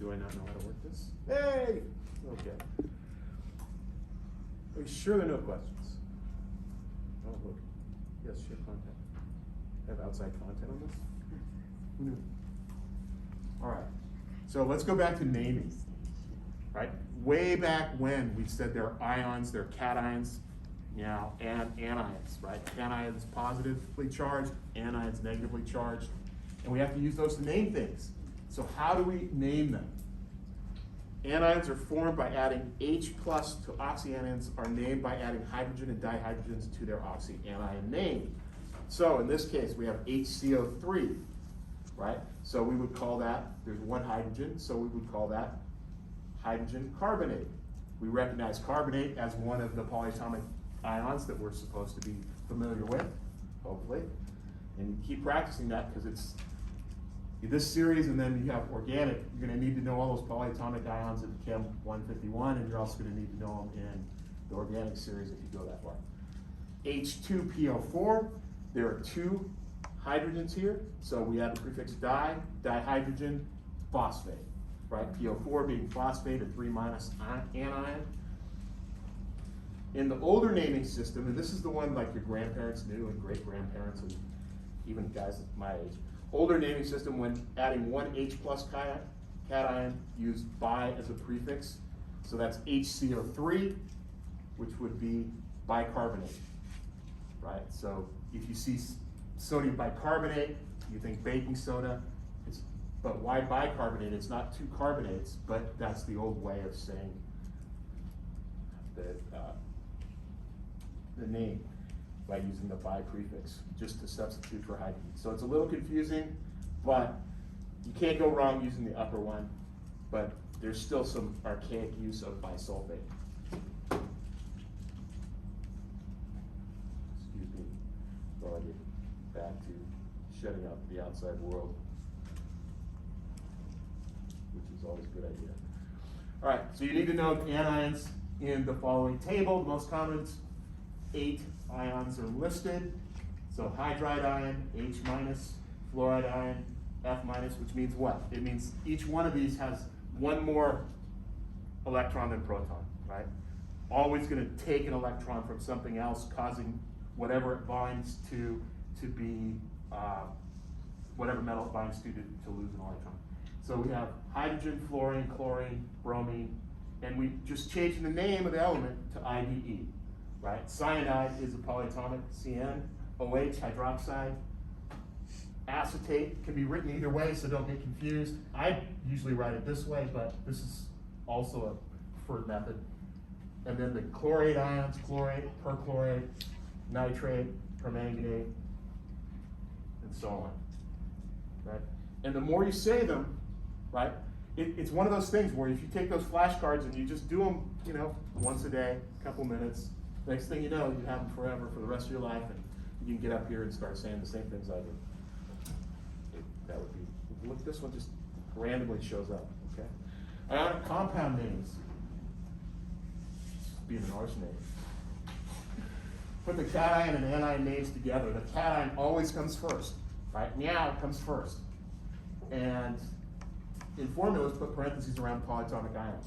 do I not know how to work this? Hey! Okay. Are you sure there are no questions? Oh, look. Yes, share content. Have outside content on this? Who knew? All right. So let's go back to naming. Right? Way back when we said there are ions, there are cations, now, and anions, right? Cations positively charged, anions negatively charged. And we have to use those to name things. So how do we name them? Anions are formed by adding H plus to oxyanions, are named by adding hydrogen and dihydrogens to their oxyanion name. So in this case, we have HCO3, right? So we would call that, there's one hydrogen, so we would call that hydrogen carbonate. We recognize carbonate as one of the polyatomic ions that we're supposed to be familiar with, hopefully. And you keep practicing that because it's this series, and then you have organic. You're going to need to know all those polyatomic ions in Chem 151, and you're also going to need to know them in the organic series if you go that far. H2PO4, there are two hydrogens here, so we add the prefix di, dihydrogen phosphate, right? PO4 being phosphate, a 3- anion. In the older naming system, and this is the one like your grandparents knew and great-grandparents and even guys my age, older naming system, when adding one H plus cation, used bi as a prefix. So that's HCO3, which would be bicarbonate, right? So if you see sodium bicarbonate, you think baking soda. But why bicarbonate? It's not two carbonates, but that's the old way of saying the name by using the bi prefix, just to substitute for hydrogen. So it's a little confusing, but you can't go wrong using the upper one, but there's still some archaic use of bisulfate. Excuse me while I get back to shutting out the outside world, which is always a good idea. All right, so you need to know the anions in the following table. The most common 8 ions are listed. So hydride ion, H minus, fluoride ion, F minus, which means what? It means each one of these has one more electron than proton, right? Always going to take an electron from something else, causing whatever it binds to be, whatever metal it binds to lose an electron. So we have hydrogen, fluorine, chlorine, bromine, and we just changing the name of the element to IDE, right? Cyanide is a polyatomic, CN, OH, hydroxide. Acetate can be written either way, so don't get confused. I usually write it this way, but this is also a preferred method. And then the chlorate ions, chlorate, perchlorate, nitrate, permanganate, and so on, right? And the more you say them, right, it's one of those things where if you take those flashcards and you just do them, you know, once a day, a couple minutes, next thing you know, you have them forever for the rest of your life, and you can get up here and start saying the same things I do. That would be, look, this one just randomly shows up, okay? Ionic compound names. Being an arsenate. Put the cation and anion names together. The cation always comes first, right? Meow comes first. And in formulas, put parentheses around polyatomic ions.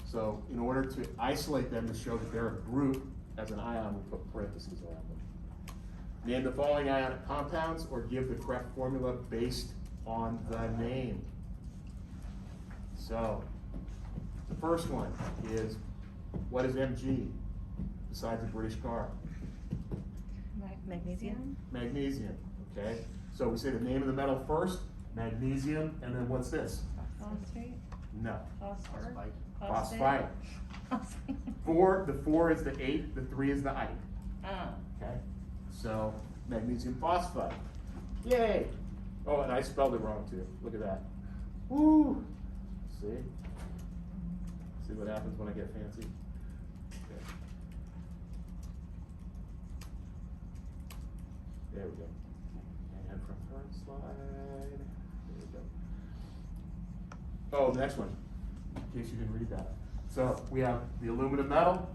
So in order to isolate them to show that they're a group as an ion, we put parentheses around them. Name the following ionic compounds or give the correct formula based on the name. So the first one is, what is Mg besides a British car? Magnesium. Magnesium, okay? So we say the name of the metal first, magnesium, and then what's this? Phosphate. No. Phosphor. Phosphite. The 4 is the 8, the 3 is the ike. Oh. Okay? So magnesium phosphide. Yay! Oh, and I spelled it wrong too. Look at that. Woo! See? See what happens when I get fancy? Okay. There we go. And from current slide. There we go. Oh, the next one, in case you didn't read that. So we have the aluminum metal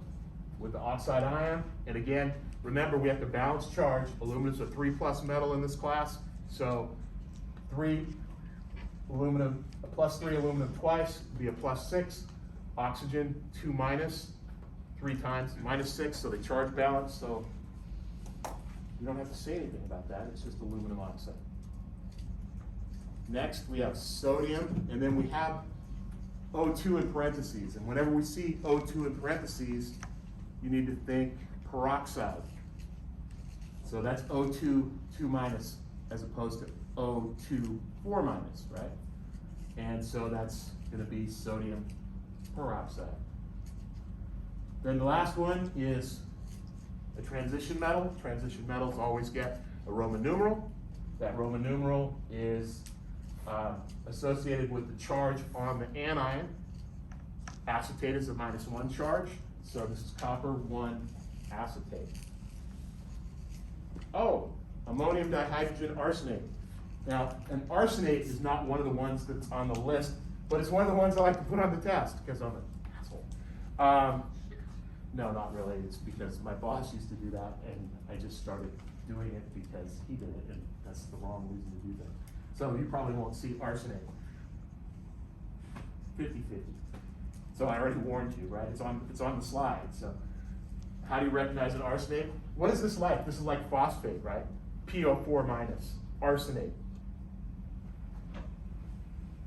with the oxide ion. And again, remember we have to balance charge. Aluminum's a 3+ metal in this class. So 3 aluminum, a +3 aluminum twice, would be a +6. Oxygen, 2 minus, 3 times, -6, so they charge balance, so you don't have to say anything about that, it's just aluminum oxide. Next, we have sodium, and then we have O2 in parentheses, and whenever we see O2 in parentheses, you need to think peroxide. So that's O2, 2 minus, as opposed to O2, 4 minus, right? And so that's gonna be sodium peroxide. Then the last one is a transition metal. Transition metals always get a Roman numeral. That Roman numeral is associated with the charge on the anion. Acetate is a -1 charge, so this is copper 1 acetate. Oh, ammonium dihydrogen arsenate. Now, an arsenate is not one of the ones that's on the list, but it's one of the ones I like to put on the test, because I'm an asshole. No, not really, it's because my boss used to do that, and I just started doing it because he did it, and that's the wrong reason to do that. So you probably won't see arsenate. 50-50. So I already warned you, right? It's on the slide, so. How do you recognize an arsenate? What is this like? This is like phosphate, right? PO4 minus, arsenate.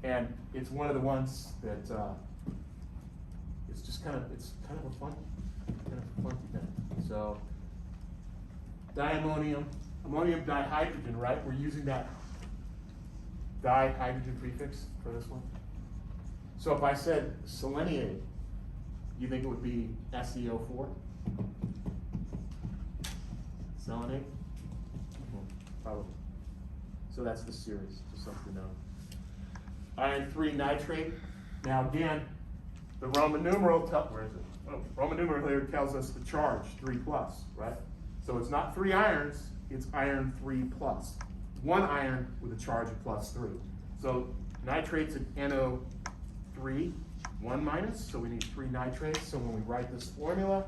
And it's one of the ones that, it's kind of a funky thing. So, diammonium, ammonium dihydrogen, right? We're using that dihydrogen prefix for this one. So if I said seleniate, you think it would be SeO4? Selenate? Probably. So that's the series, just something to know. Iron 3 nitrate. Now again, the Roman numeral, where is it? Oh, Roman numeral here tells us the charge, 3+, right? So it's not 3 irons, it's iron 3+. 1 iron with a charge of +3. So nitrate's an NO3, 1 minus, so we need 3 nitrates. So when we write this formula,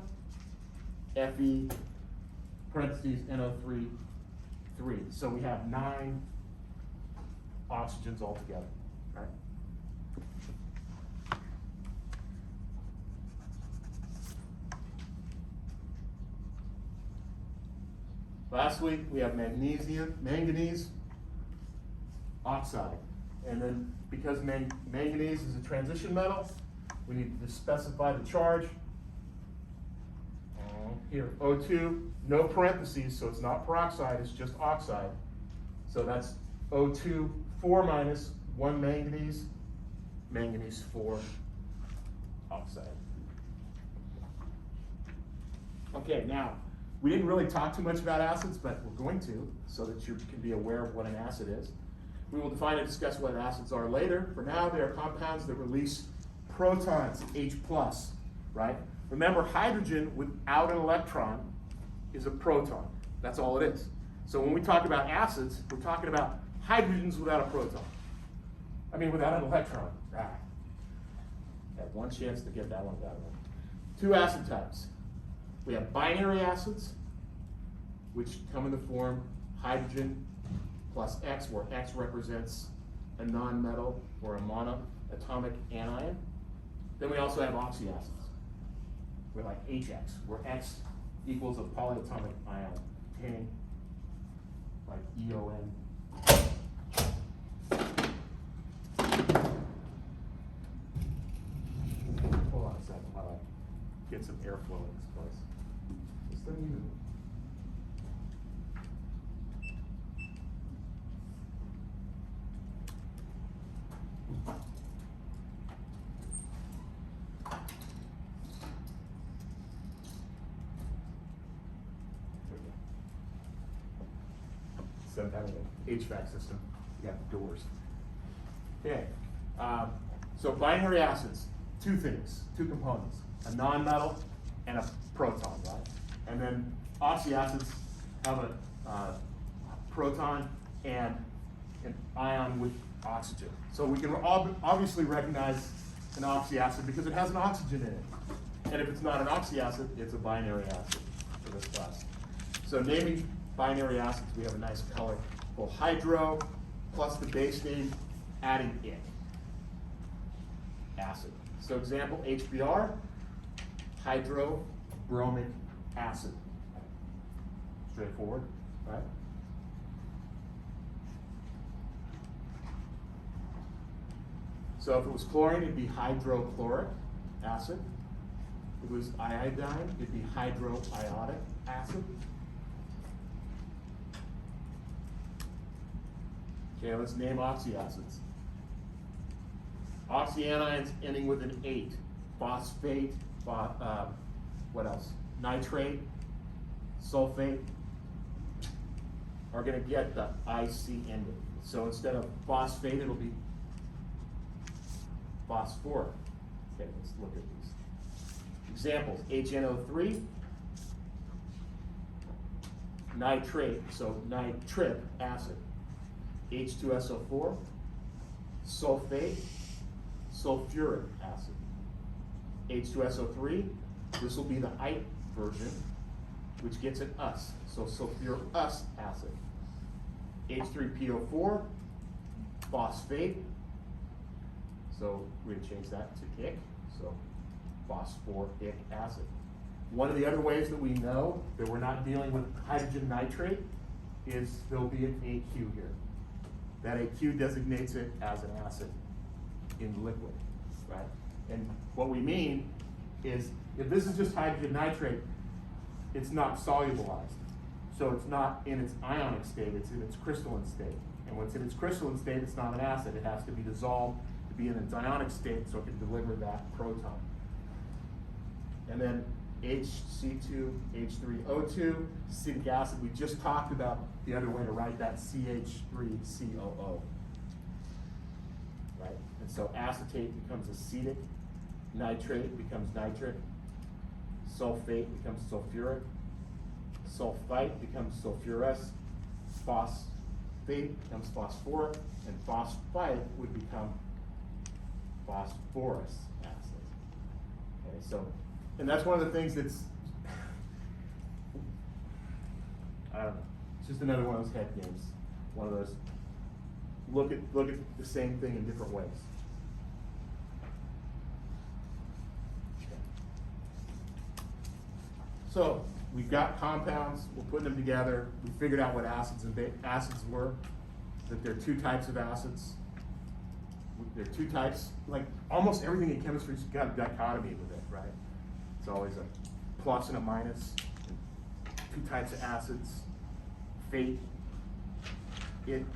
Fe parentheses NO3, 3. So we have 9 oxygens altogether, right? Lastly, we have manganese oxide. And then because manganese is a transition metal, we need to specify the charge. Here, O2, no parentheses, so it's not peroxide, it's just oxide. So that's O2, 4 minus, 1 manganese, manganese 4 oxide. Okay, now, we didn't really talk too much about acids, but we're going to, so that you can be aware of what an acid is. We will define and discuss what acids are later. For now, they are compounds that release protons, H+, right? Remember, hydrogen without an electron is a proton. That's all it is. So when we talk about acids, we're talking about hydrogens without a proton. I mean, without an electron. I had one chance to get that one down. 2 acid types. We have binary acids, which come in the form hydrogen plus X, where X represents a non-metal or a monoatomic anion. Then we also have oxyacids. We're like HX, where X equals a polyatomic ion, containing like EON. Hold on a second while I get some airflow in this place. This doesn't even. Some kind of an HVAC system. You got doors. Okay. So binary acids, 2 things, 2 components: a non-metal and a proton, right? And then oxyacids have a proton and an ion with oxygen. So we can obviously recognize an oxyacid because it has an oxygen in it. And if it's not an oxyacid, it's a binary acid for this class. So naming binary acids, we have a nice color. Well, hydro plus the base name adding ic, acid. So example, HBr, hydrobromic acid. Straightforward, right? So if it was chlorine, it'd be hydrochloric acid. If it was iodine, it'd be hydroiodic acid. Okay, let's name oxyacids. Oxyanions ending with an 8. Phosphate, what else? Nitrate, sulfate are going to get the IC ending. So instead of phosphate, it'll be phosphoric. Okay, let's look at these. Examples, HNO3, nitrate, so nitric acid. H2SO4, sulfate, sulfuric acid. H2SO3, this will be the ite version, which gets an us, so sulfurous acid. H3PO4, phosphate, so we're going to change that to ic, so phosphoric acid. One of the other ways that we know that we're not dealing with hydrogen nitrate is there'll be an AQ here. That AQ designates it as an acid in liquid, right? And what we mean is, if this is just hydrogen nitrate, it's not solubilized. So it's not in its ionic state, it's in its crystalline state. And when it's in its crystalline state, it's not an acid. It has to be dissolved to be in its ionic state so it can deliver that proton. And then HC2, H3O2, acetic acid, we just talked about the other way to write that CH3COO. Right? And so acetate becomes acetic, nitrate becomes nitric, sulfate becomes sulfuric, sulfite becomes sulfurous, phosphate becomes phosphoric, and phosphite would become phosphorus acid. Okay, so, and that's one of the things that's, I don't know, it's just another one of those head games. One of those, look at the same thing in different ways. So, we've got compounds, we're putting them together, we figured out what acids and acids were, that there are two types of acids. There are two types, like almost everything in chemistry's got a dichotomy with it, right? It's always a plus and a minus. Two types of acids, fate,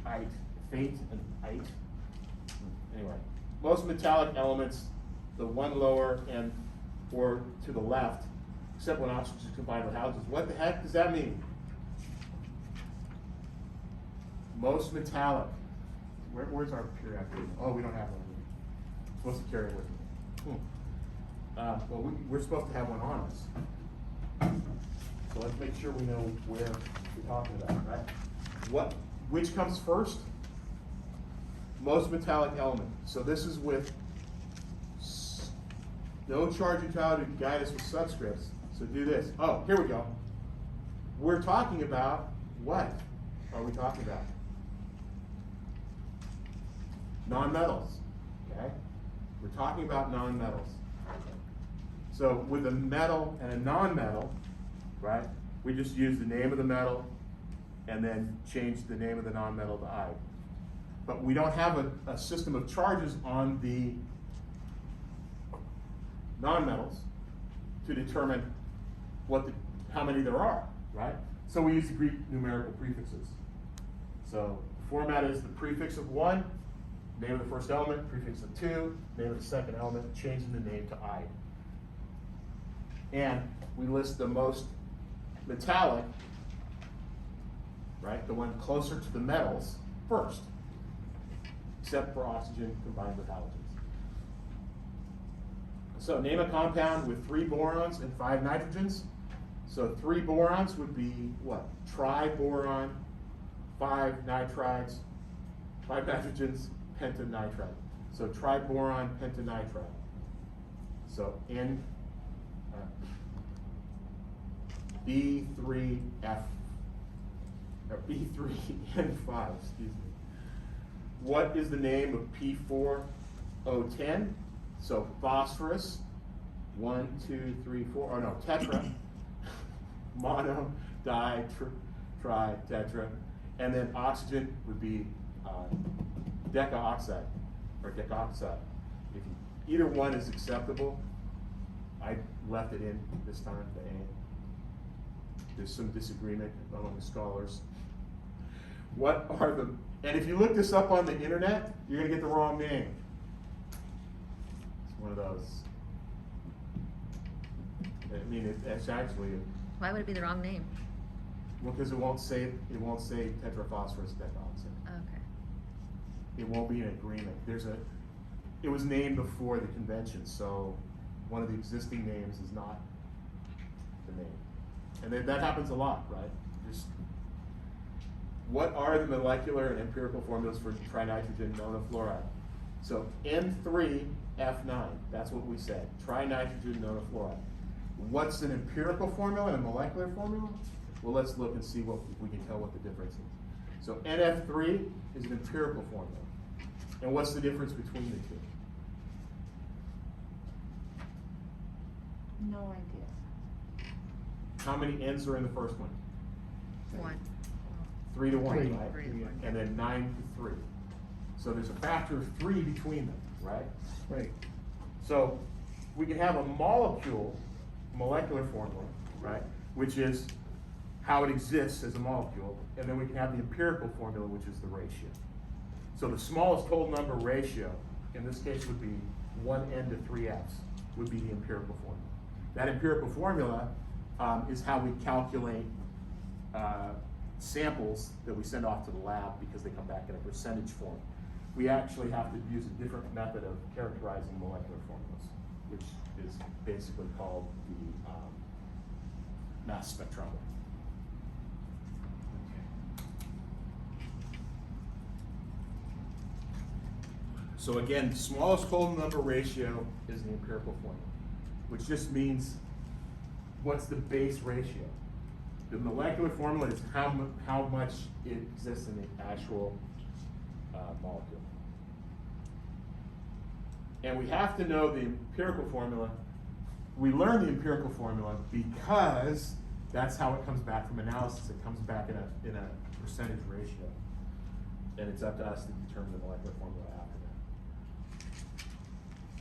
ite, fate and ite. Anyway, most metallic elements, the one lower and or to the left, except when oxygen is combined with halogens. What the heck does that mean? Most metallic. Where's our periodic table? Oh, we don't have one. We're supposed to carry it with me. Well, we're supposed to have one on us. So let's make sure we know where we're talking about, right? Which comes first? Most metallic element. So this is with no charge neutrality to guide us with subscripts. So do this. Oh, here we go. We're talking about what are we talking about? Non-metals, okay? We're talking about non-metals. So with a metal and a non-metal, right, we just use the name of the metal and then change the name of the non-metal to I. But we don't have a system of charges on the non-metals to determine how many there are, right? So we use the Greek numerical prefixes. So the format is the prefix of 1, name of the first element, prefix of 2, name of the second element, changing the name to I. And we list the most metallic, right, the one closer to the metals first, except for oxygen combined with halogens. So name a compound with 3 borons and 5 nitrogens. So 3 borons would be what? Triboron, 5 nitrides, 5 nitrogens, pentanitride. So triboron, pentanitride. So N, B3F, or B3N5, excuse me. what is the name of P4O10? So phosphorus, 1, 2, 3, 4, oh no, tetra, mono, di, tri, tetra, and then oxygen would be decaoxide, or decoxide. If either one is acceptable, I left it in this time, the A. There's some disagreement among the scholars. What are the, and if you look this up on the internet, you're gonna get the wrong name. It's one of those. I mean, it's actually, Why would it be the wrong name? well, because it won't say tetraphosphorus decoxide. Okay. It won't be an agreement. It was named before the convention, so one of the existing names is not the name. And that happens a lot, right? Just, what are the molecular and empirical formulas for trinitrogen monofluoride? So N3F9, that's what we said, trinitrogen monofluoride. What's an empirical formula and a molecular formula? Well, let's look and see if we can tell what the difference is. So NF3 is an empirical formula. And what's the difference between the two? No idea. How many N's are in the first one? 1. 3 to 1, Three. right? 3 to 1. And then 9 to 3. So there's a factor of 3 between them, right? Right. So we can have a molecular formula, right? Which is how it exists as a molecule. And then we can have the empirical formula, which is the ratio. So the smallest whole number ratio, in this case would be 1N to 3Fs, would be the empirical formula. That empirical formula is how we calculate samples that we send off to the lab because they come back in a percentage form. We actually have to use a different method of characterizing molecular formulas, which is basically called the mass spectrometer. So again, smallest whole number ratio is the empirical formula, which just means what's the base ratio. The molecular formula is how much it exists in the actual molecule. And we have to know the empirical formula. We learn the empirical formula because that's how it comes back from analysis. It comes back in a percentage ratio. And it's up to us to determine the molecular formula after that.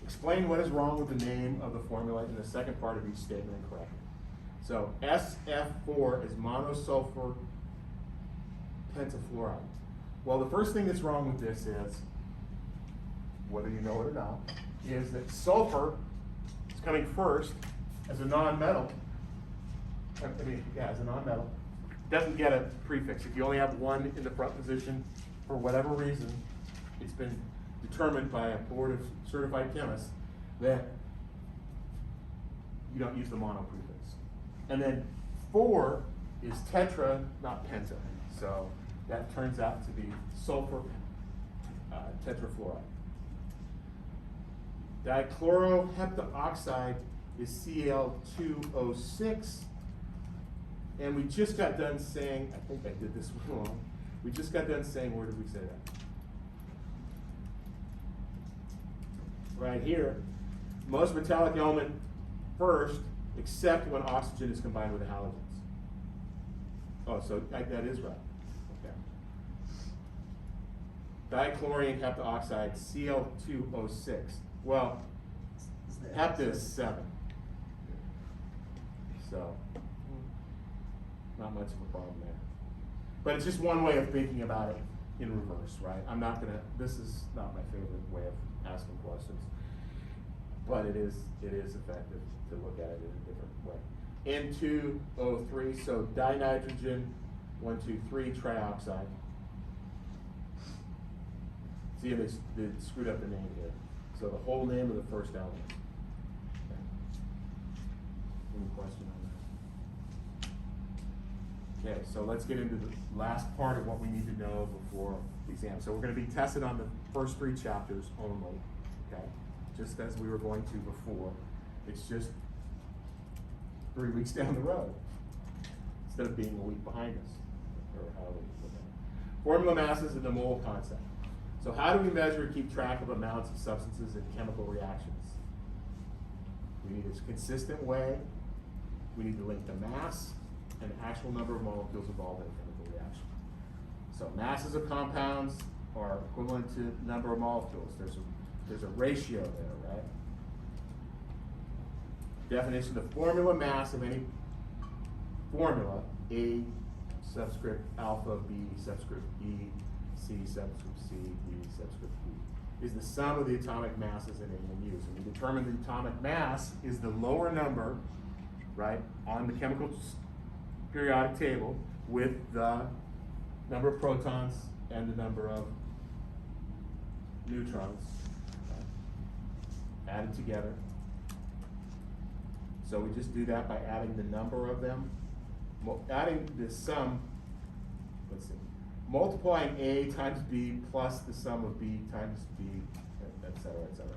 Explain what is wrong with the name of the formula in the second part of each statement and correct it. So SF4 is monosulfur pentafluoride. Well, the first thing that's wrong with this is, whether you know it or not, is that sulfur is coming first as a non-metal. As a non-metal. Doesn't get a prefix. If you only have one in the front position, for whatever reason, it's been determined by a board of certified chemists that you don't use the mono prefix. And then 4 is tetra, not penta. So that turns out to be sulfur tetrafluoride. Dichloroheptoxide is Cl2O6. And we just got done saying, I think I did this one wrong. We just got done saying, where did we say that? Right here. Most metallic element first, except when oxygen is combined with the halogens. Oh, so that is right. Okay. Dichlorine heptoxide, Cl2O6. Well, hepta is 7. So, not much of a problem there. But it's just one way of thinking about it in reverse, right? This is not my favorite way of asking questions. But it is effective to look at it in a different way. N2O3, so dinitrogen, 1, 2, 3 trioxide. See, they screwed up the name here. So the whole name of the first element. Okay. Any question on that? Okay, so let's get into the last part of what we need to know before the exam. So we're going to be tested on the first 3 chapters only, okay? Just as we were going to before. It's just 3 weeks down the road instead of being a week behind us, or however we look at it. Formula masses and the mole concept. So So how do we measure and keep track of amounts of substances in chemical reactions? We need a consistent way. We need to link the mass and the actual number of molecules involved in a chemical reaction. So masses of compounds are equivalent to number of molecules. There's a ratio there, right? Definition: the formula mass of any formula, A subscript alpha, B subscript E, C subscript C, D subscript E, is the sum of the atomic masses in A and U's. And we determine the atomic mass is the lower number, right, on the chemical periodic table with the number of protons and the number of neutrons, right, added together. So we just do that by adding the number of them, adding the sum, let's see, multiplying A times B plus the sum of B times B, et cetera, et cetera.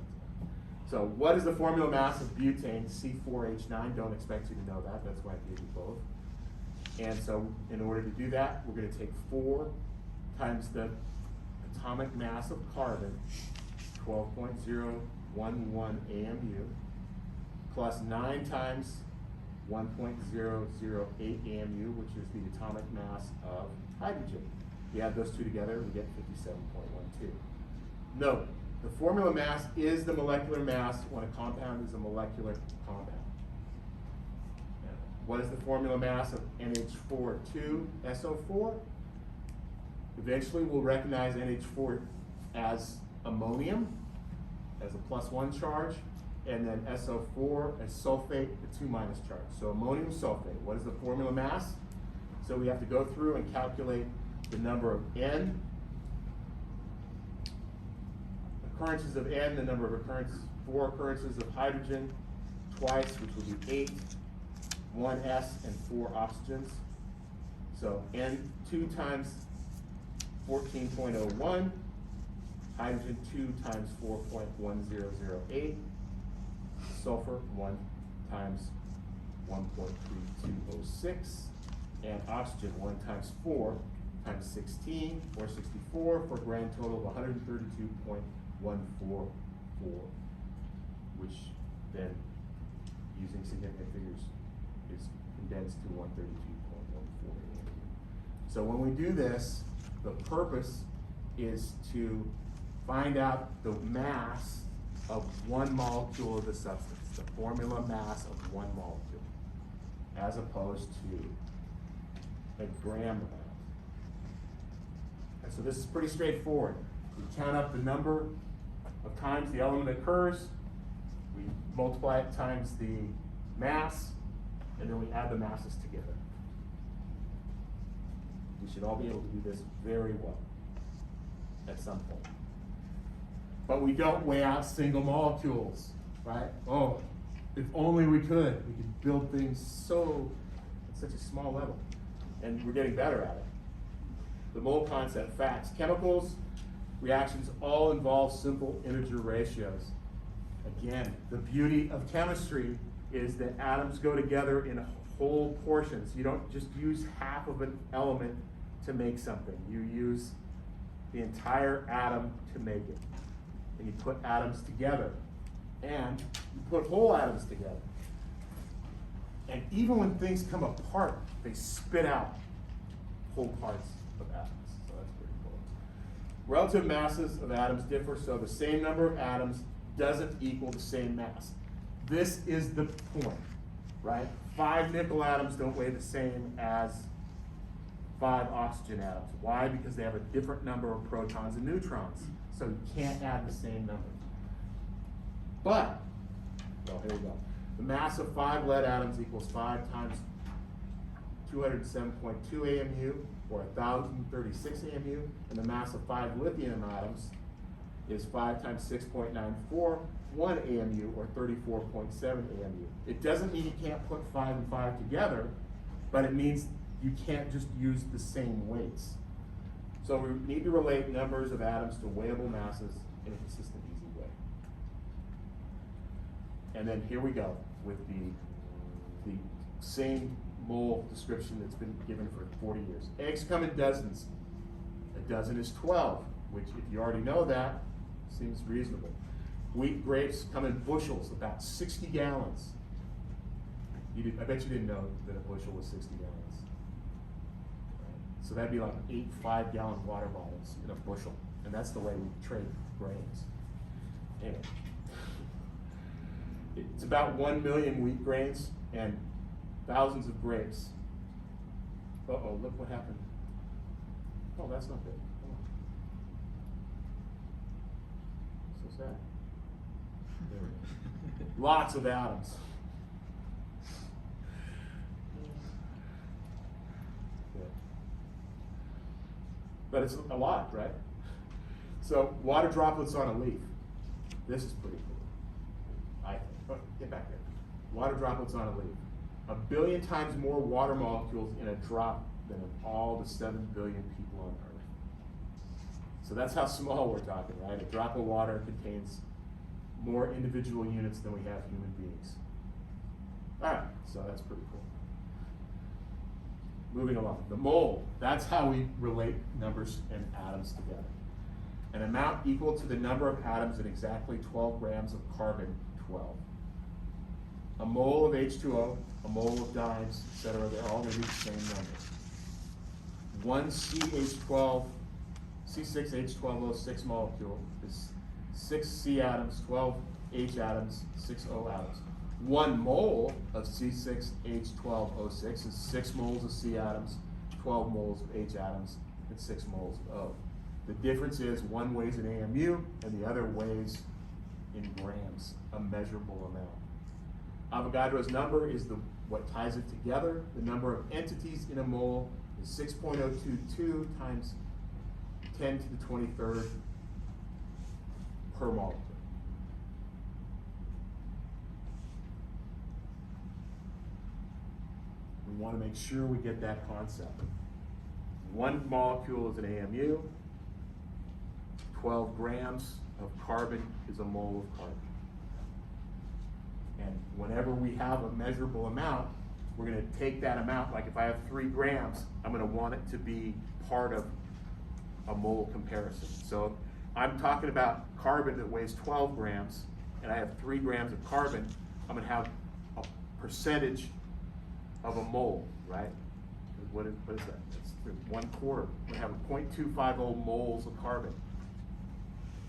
So what is the formula mass of butane, C4H9? Don't expect you to know that, that's why I gave you both. And so in order to do that, we're gonna take 4 times the atomic mass of carbon, 12.011 AMU, plus 9 times 1.008 AMU, which is the atomic mass of hydrogen. You add those two together, we get 57.12. Note, the formula mass is the molecular mass when a compound is a molecular compound. What is the formula mass of NH4,2SO4? Eventually we'll recognize NH4 as ammonium, as a +1 charge, and then SO4 as sulfate, the 2- charge. So ammonium sulfate, what is the formula mass? So we have to go through and calculate the number of N, occurrences of N, the number of occurrences, 4 occurrences of hydrogen, twice, which will be 8, 1 S and 4 oxygens. So N 2 times 14.01, hydrogen 2 times 4.1008, sulfur 1 times 1.3206, and oxygen 1 times 4 times 16, or 64, for a grand total of 132.144, which then, using significant figures, is condensed to 132.14. So when we do this, the purpose is to find out the mass of one molecule of the substance, the formula mass of one molecule, as opposed to a gram amount. And so this is pretty straightforward. We count up the number of times the element occurs, we multiply it times the mass, and then we add the masses together. We should all be able to do this very well at some point. But we don't weigh out single molecules, right? Oh, if only we could. We could build things at such a small level. And we're getting better at it. The mole concept, facts. Chemicals, reactions all involve simple integer ratios. Again, the beauty of chemistry is that atoms go together in whole portions. You don't just use half of an element to make something. You use the entire atom to make it. And you put atoms together. And you put whole atoms together. And even when things come apart, they spit out whole parts of atoms. So that's pretty cool. Relative masses of atoms differ, so the same number of atoms doesn't equal the same mass. This is the point, right? 5 nickel atoms don't weigh the same as 5 oxygen atoms. Why? Because they have a different number of protons and neutrons. So you can't add the same number. But, well, here we go. The mass of 5 lead atoms equals 5 times 207.2 AMU, or 1,036 AMU, and the mass of 5 lithium atoms is 5 times 6.941 AMU, or 34.7 AMU. It doesn't mean you can't put 5 and 5 together, but it means you can't just use the same weights. So we need to relate numbers of atoms to weighable masses in a consistent, easy way. And then here we go with the same mole description that's been given for 40 years. Eggs come in dozens. A dozen is 12. which if you already know that, seems reasonable. Wheat grapes come in bushels, about 60 gallons. I bet you didn't know that a bushel was 60 gallons. Right? So that'd be like 8 5-gallon water bottles in a bushel. And that's the way we trade grains. Anyway. It's about 1 million wheat grains and thousands of grapes. Uh-oh, look what happened. Oh, that's not good. Oh. So sad. There we go. Lots of atoms. Yeah. But it's a lot, right? So water droplets on a leaf. This is pretty cool. I think. Oh, get back there. Water droplets on a leaf. 1 billion times more water molecules in a drop than in all the 7 billion people on Earth. So that's how small we're talking, right? A drop of water contains more individual units than we have human beings. All right, so that's pretty cool. Moving along, the mole, that's how we relate numbers and atoms together. An amount equal to the number of atoms in exactly 12 grams of carbon, 12. A mole of H2O, a mole of dynes, etc., they're all going to be the same number. One CH12, C6H12O6 molecule is 6 C atoms, 12 H atoms, 6 O atoms. 1 mole of C6H12O6 is 6 moles of C atoms, 12 moles of H atoms, and 6 moles of O. The difference is one weighs in AMU and the other weighs in grams, a measurable amount. Avogadro's number is what ties it together. The number of entities in a mole is 6.022 times 10 to the 23rd per molecule. We want to make sure we get that concept. 1 molecule is an AMU, 12 grams of carbon is a mole of carbon. And whenever we have a measurable amount, we're going to take that amount, like if I have 3 grams, I'm going to want it to be part of a mole comparison. So I'm talking about carbon that weighs 12 grams, and I have 3 grams of carbon, I'm going to have a percentage of a mole, right? What is that? It's 1/4. We're going to have 0.250 moles of carbon.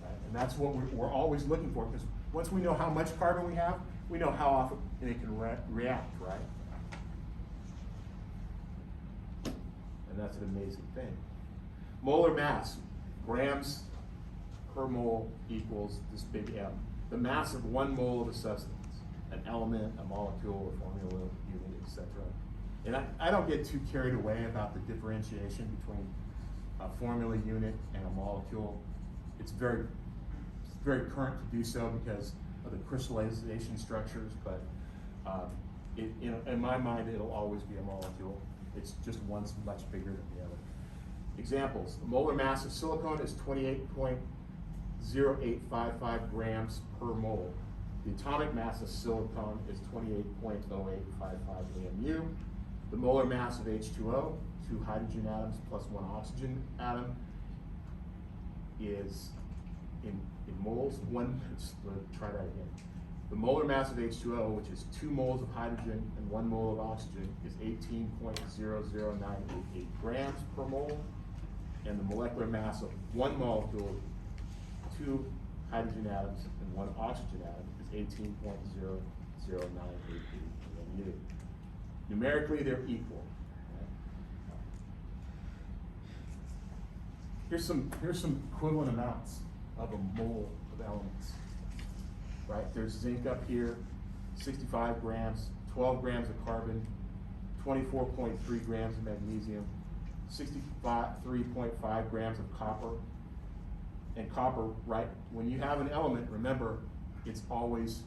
Right? And that's what we're always looking for, because once we know how much carbon we have, we know how often it can react, right? And that's an amazing thing. Molar mass, grams per mole equals this big M. The mass of 1 mole of a substance, an element, a molecule, a formula unit, etc. And I don't get too carried away about the differentiation between a formula unit and a molecule. It's very current to do so because of the crystallization structures, but in my mind, it'll always be a molecule. It's just one's much bigger than the other. Examples: the molar mass of silicon is 28.0855 grams per mole. The atomic mass of silicon is 28.0855 AMU. The molar mass of H2O, 2 hydrogen atoms plus 1 oxygen atom, is in moles. Let's try that again. The molar mass of H2O, which is 2 moles of hydrogen and 1 mole of oxygen, is 18.00988 grams per mole. And the molecular mass of 1 molecule, 2 hydrogen atoms and 1 oxygen atom, is 18.00988 AMU. Numerically, they're equal. Here's some equivalent amounts of a mole of elements. Right, there's zinc up here, 65 grams, 12 grams of carbon, 24.3 grams of magnesium, 63.5 grams of copper. And copper, right, when you have an element, remember, it's always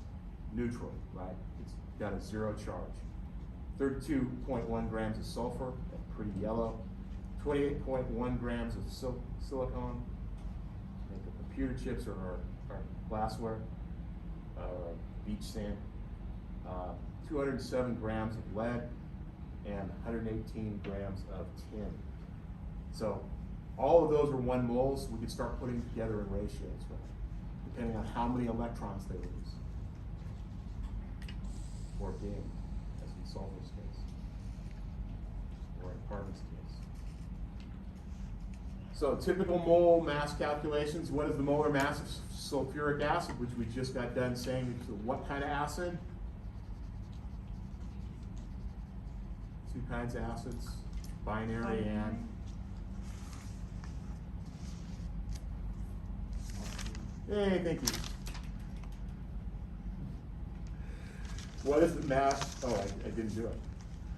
neutral, right? It's got a 0 charge. 32.1 grams of sulfur, pretty yellow. 28.1 grams of silicon, make the computer chips or glassware. Beach sand, 207 grams of lead, and 118 grams of tin. So all of those are 1 moles, we can start putting together in ratios, right? Depending on how many electrons they lose. Or gain, as in sulfur's case. Or in carbon's case. So typical mole mass calculations, what is the molar mass of sulfuric acid, which we just got done saying, so what kind of acid? 2 kinds of acids, binary and hey, thank you. What is the mass? Oh, I didn't do it.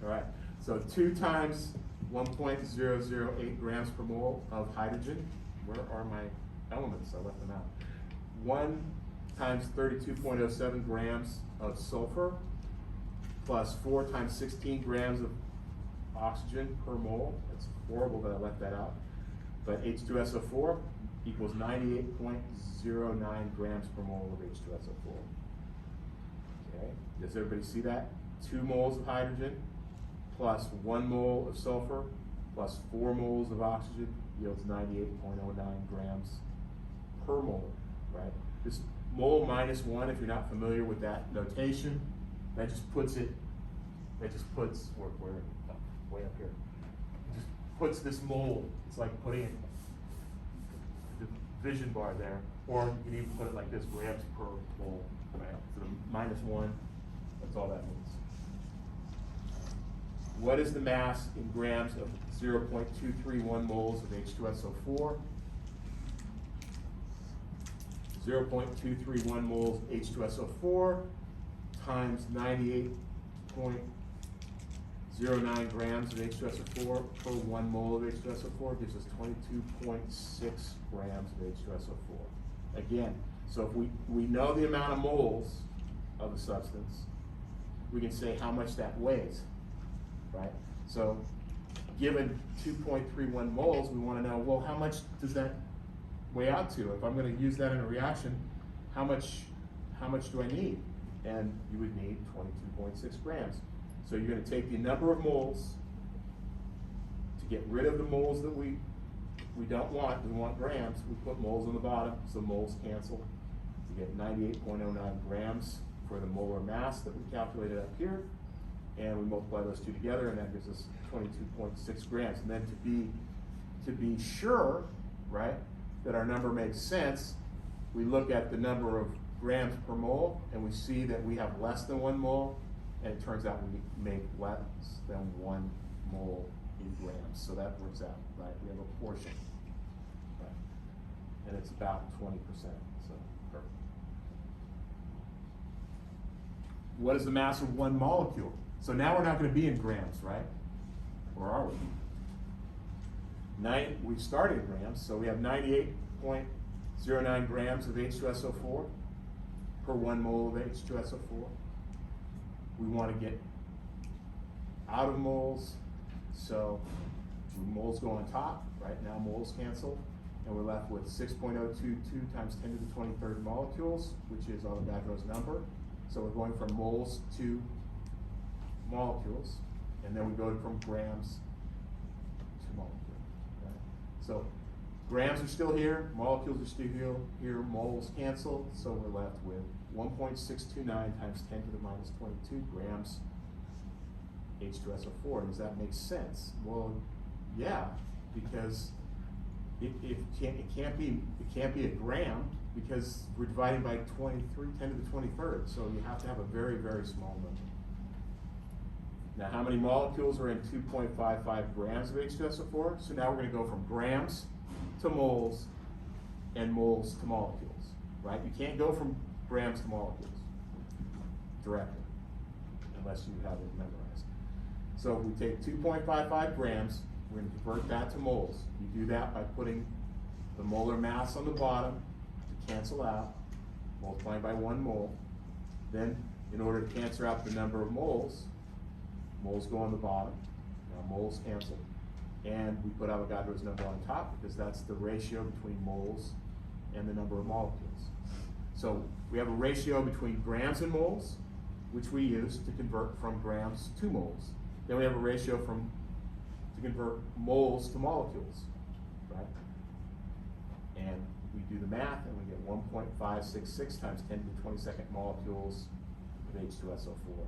All right. So 2 times 1.008 grams per mole of hydrogen. Where are my elements? I left them out. 1 times 32.07 grams of sulfur plus 4 times 16 grams of oxygen per mole. It's horrible that I left that out. But H2SO4 equals 98.09 grams per mole of H2SO4. Okay, does everybody see that? 2 moles of hydrogen plus 1 mole of sulfur plus 4 moles of oxygen yields 98.09 grams per mole, right? This mole minus 1, if you're not familiar with that notation, that just puts, we're way up here. It just puts this mole, it's like putting it division bar there, or you can even put it like this, grams per mole, right? So the minus 1, that's all that means. What is the mass in grams of 0.231 moles of H2SO4? 0.231 moles H2SO4 times 98.09 grams of H2SO4 per 1 mole of H2SO4 gives us 22.6 grams of H2SO4. Again, so if we know the amount of moles of the substance, we can say how much that weighs, right? So given 2.31 moles, we want to know, well, how much does that weigh out to? If I'm going to use that in a reaction, how much do I need? And you would need 22.6 grams. So you're going to take the number of moles to get rid of the moles that we don't want. We want grams. We put moles on the bottom, so moles cancel. We get 98.09 grams for the molar mass that we calculated up here, and we multiply those 2 together, and that gives us 22.6 grams. And then to be sure, right, that our number makes sense, we look at the number of grams per mole, and we see that we have less than 1 mole, and it turns out we make less than 1 mole in grams. So that works out, right? We have a portion, right? And it's about 20%, so perfect. What is the mass of 1 molecule? So now we're not going to be in grams, right? Or are we? We started in grams, so we have 98.09 grams of H2SO4 per 1 mole of H2SO4. We want to get out of moles, so moles go on top, right? Now moles cancel, and we're left with 6.022 times 10 to the 23rd molecules, which is Avogadro's number. So we're going from moles to molecules, and then we go from grams to molecules, right? So grams are still here, molecules are still here, moles cancel, so we're left with 1.629 times 10 to the minus 22 grams H2SO4. Does that make sense? Well, yeah, because it can't be a gram, because we're dividing by 23, 10 to the 23rd, so you have to have a very, very small number. Now, how many molecules are in 2.55 grams of H2SO4? So now we're going to go from grams to moles and moles to molecules, right? You can't go from grams to molecules directly, unless you have it memorized. So if we take 2.55 grams, we're going to convert that to moles. You do that by putting the molar mass on the bottom to cancel out, multiplying by 1 mole. Then, in order to cancel out the number of moles, moles go on the bottom. Now moles cancel. And we put Avogadro's number on top, because that's the ratio between moles and the number of molecules. So we have a ratio between grams and moles, which we use to convert from grams to moles. Then we have a ratio to convert moles to molecules, right? right? And we do the math and we get 1.566 times 10 to the 22nd molecules of H2SO4.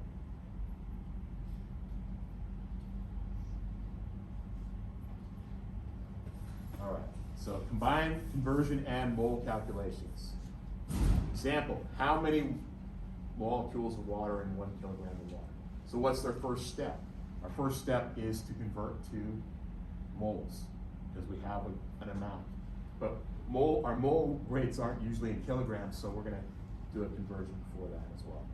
All right, so combined conversion and mole calculations. Example, how many molecules of water in 1 kilogram of water? So what's their first step? Our first step is to convert to moles, because we have an amount. But our mole rates aren't usually in kilograms, so we're gonna do a conversion for that as well.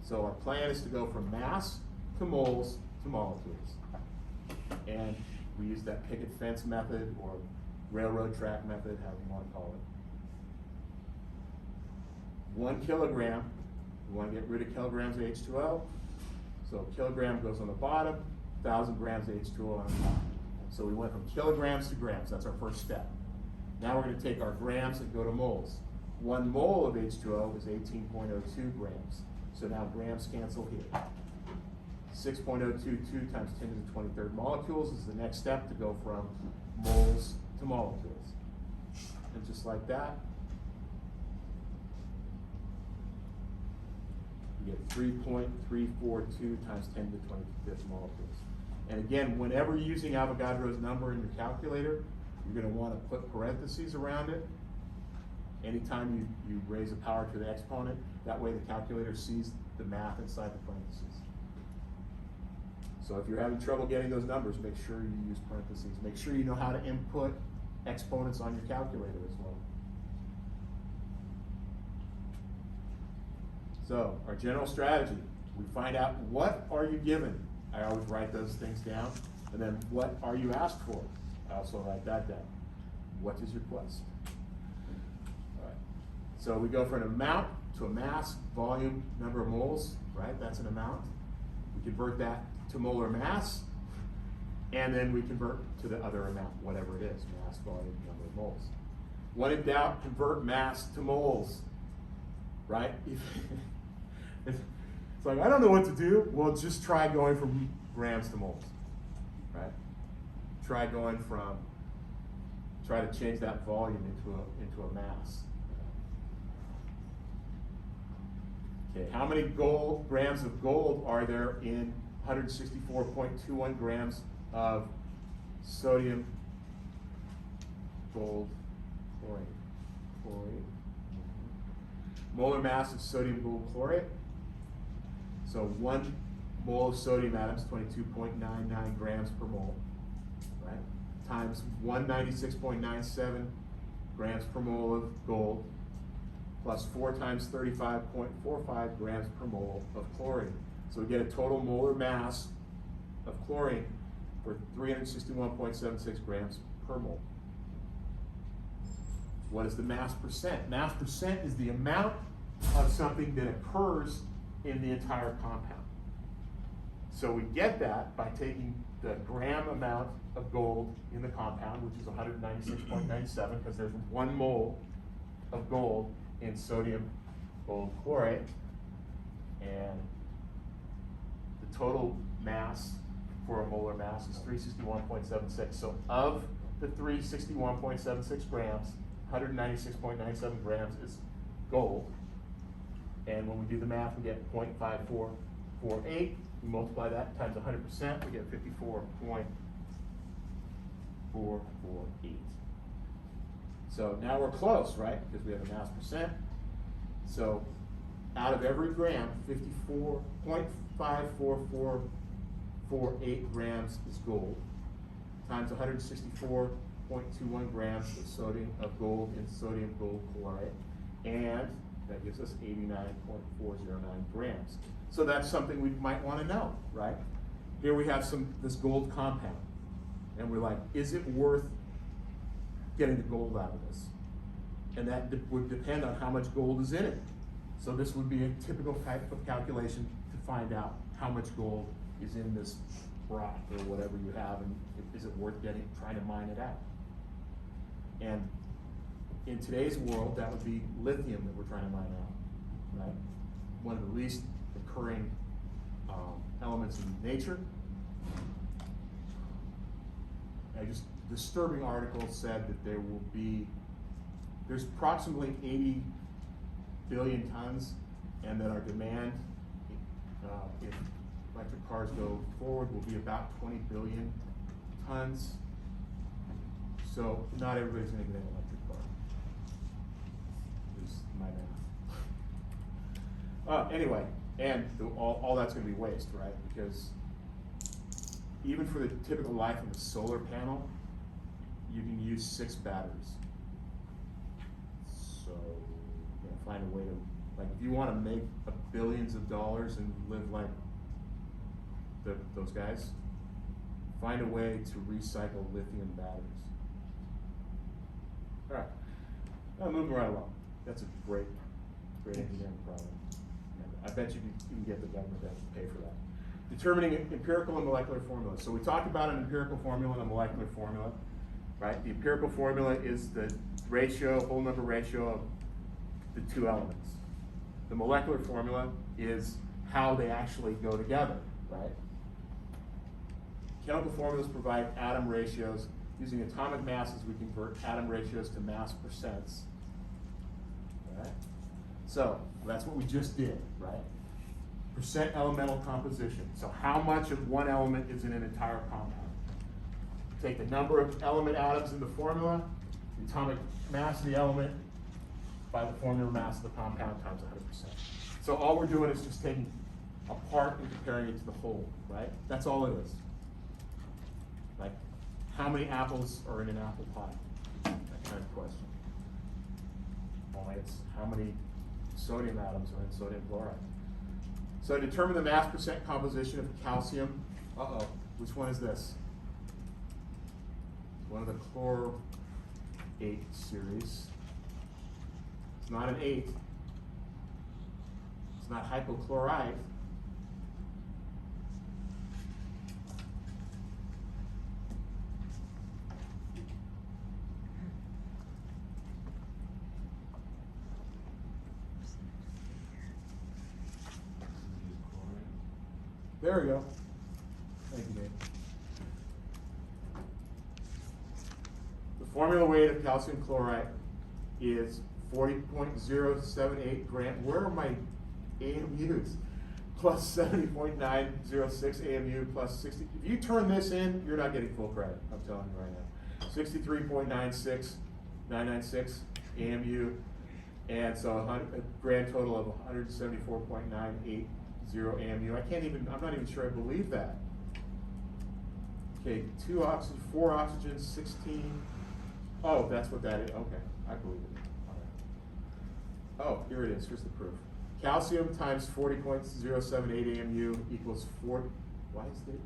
So our plan is to go from mass to moles to molecules. And we use that picket fence method or railroad track method, however you want to call it. 1 kilogram, we want to get rid of kilograms of H2O. So a kilogram goes on the bottom, 1,000 grams of H2O on the top. So we went from kilograms to grams, that's our first step. Now we're going to take our grams and go to moles. 1 mole of H2O is 18.02 grams. So now grams cancel here. 6.022 times 10 to the 23rd molecules is the next step to go from moles to molecules. And just like that, you get 3.342 times 10 to the 25th molecules. And again, whenever you're using Avogadro's number in your calculator, you're going to want to put parentheses around it. Anytime you raise a power to the exponent, that way the calculator sees the math inside the parentheses. So if you're having trouble getting those numbers, make sure you use parentheses. Make sure you know how to input exponents on your calculator as well. So our general strategy, we find out what are you given. I always write those things down. And then what are you asked for? I also write that down. What is your quest? All right. So we go from an amount to a mass, volume, number of moles, right? That's an amount. We convert that to molar mass, and then we convert to the other amount, whatever it is, mass, volume, number of moles. When in doubt, convert mass to moles, right? It's like, I don't know what to do. Well, just try going from grams to moles, right? Try to change that volume into a mass. Okay, how many grams of gold are there in 164.21 grams of sodium gold chlorate. Molar mass of sodium gold chlorate. So 1 mole of sodium atoms, 22.99 grams per mole, right? Times 196.97 grams per mole of gold, plus 4 times 35.45 grams per mole of chlorine. So we get a total molar mass of chlorine for 361.76 grams per mole. What is the mass percent? Mass percent is the amount of something that occurs in the entire compound. So we get that by taking the gram amount of gold in the compound, which is 196.97, because there's 1 mole of gold in sodium gold chlorate, and the total mass for a molar mass is 361.76. So of the 361.76 grams, 196.97 grams is gold. And when we do the math, we get 0.5448. We multiply that times 100%, we get 54.448. So now we're close, right? Because we have a mass percent. So out of every gram, 54.54448 grams is gold, times 164.21 grams of gold in sodium gold chloride, and that gives us 89.409 grams. So that's something we might want to know, right? Here we have this gold compound, and we're like, is it worth getting the gold out of this? And that would depend on how much gold is in it. So this would be a typical type of calculation to find out how much gold is in this rock or whatever you have, and is it worth trying to mine it out? And in today's world, that would be lithium that we're trying to mine out, right? One of the least occurring elements in nature. disturbing article said that there's approximately 80 billion tons, and that our demand, if electric cars go forward, will be about 20 billion tons. So not everybody's gonna get an electric car. Is my math. Anyway, and all that's gonna be waste, right? Because even for the typical life of a solar panel, you can use 6 batteries. So you're gonna find a way to, like, if you wanna make billions of dollars and live like those guys, find a way to recycle lithium batteries. All right, now moving right along. That's a great engineering problem. And I bet you can get the government to pay for that. Determining empirical and molecular formulas. So we talked about an empirical formula and a molecular formula, right? The empirical formula is the ratio, whole number ratio of the 2 elements. The molecular formula is how they actually go together, right? Chemical formulas provide atom ratios. Using atomic masses, we convert atom ratios to mass percents. All right? So that's what we just did, right? Percent elemental composition. So how much of one element is in an entire compound? Take the number of element atoms in the formula, the atomic mass of the element, by the formula mass of the compound times 100%. So all we're doing is just taking a part and comparing it to the whole, right? That's all it is. Like, how many apples are in an apple pie? That kind of question. Only it's how many sodium atoms are in sodium chloride. So to determine the mass percent composition of calcium, which one is this? It's one of the chlorate series. It's not an 8. It's not hypochlorite. There we go. Thank you, Dave. The formula weight of calcium chloride is 40.078 grams. Where are my AMUs? Plus 70.906 AMU plus 60. If you turn this in, you're not getting full credit. I'm telling you right now. 63.96996 AMU, and so a grand total of 174.980 AMU. I'm not even sure I believe that. Okay, 2 oxygen, 4 oxygen, 16. Oh, that's what that is. Okay, I believe it. All right. Oh, here it is. Here's the proof. Calcium times 40.078 AMU equals 4. Why is it?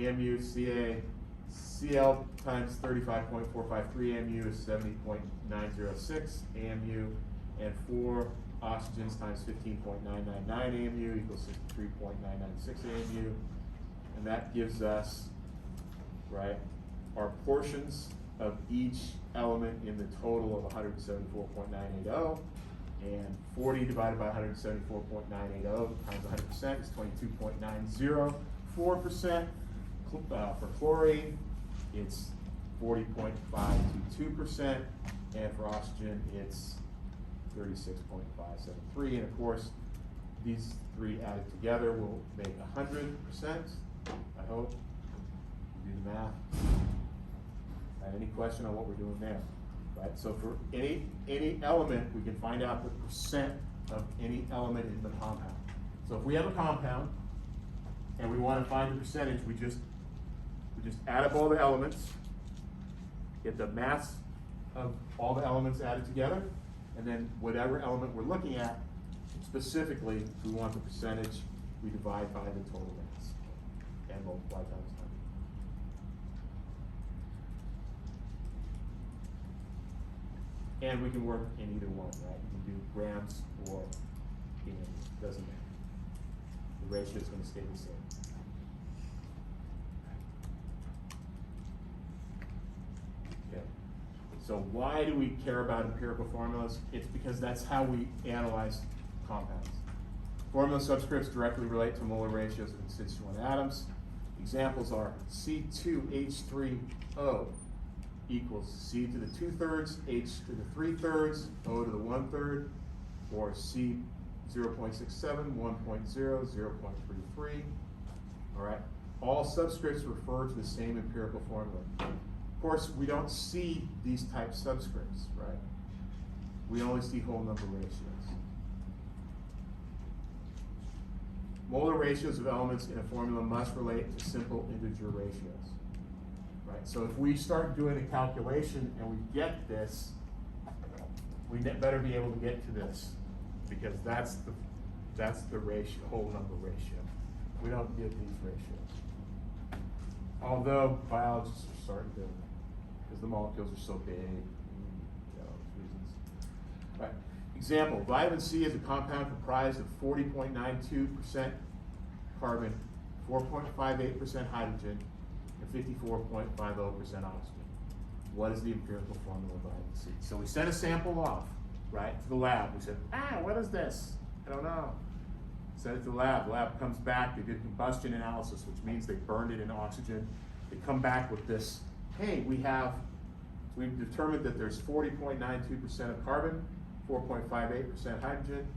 AMU Ca Cl times 35.453 AMU is 70.906 AMU, and 4 oxygens times 15.999 AMU equals 63.996 AMU, and that gives us, right, our portions of each element in the total of 174.980, and 40 divided by 174.980 times 100% is 22.904%. For chlorine, it's 40.522%, and for oxygen, it's 36.573, and of course, these 3 added together will make 100%, I hope. Do the math. Any question on what we're doing there? Right, so for any element, we can find out the percent of any element in the compound. So if we have a compound, and we want to find the percentage, we just add up all the elements, get the mass of all the elements added together, and then whatever element we're looking at, specifically, if we want the percentage, we divide by the total mass and multiply times 100. And we can work in either one, right? We can do grams or doesn't matter. The ratio is going to stay the same. Okay. So why do we care about empirical formulas? It's because that's how we analyze compounds. Formula subscripts directly relate to molar ratios of constituent atoms. Examples are C2H3O equals C to the 2/3, H to the 3/3, O to the 1/3, or C 0.67, 1.0, 0.33. All right. All subscripts refer to the same empirical formula. Of course, we don't see these type subscripts, right? We only see whole number ratios. Molar ratios of elements in a formula must relate to simple integer ratios, right? So if we start doing a calculation and we get this, we better be able to get to this, because that's the ratio, whole number ratio. We don't get these ratios. Although biologists are starting to, because the molecules are so big, reasons. Right. Example, vitamin C is a compound comprised of 40.92% carbon, 4.58% hydrogen, and 54.50% oxygen. What is the empirical formula of vitamin C? So we sent a sample off, right, to the lab. We said, what is this? I don't know. Sent it to the lab. The lab comes back. They did combustion analysis, which means they burned it in oxygen. They come back with this, hey, we've determined that there's 40.92% of carbon, 4.58% hydrogen,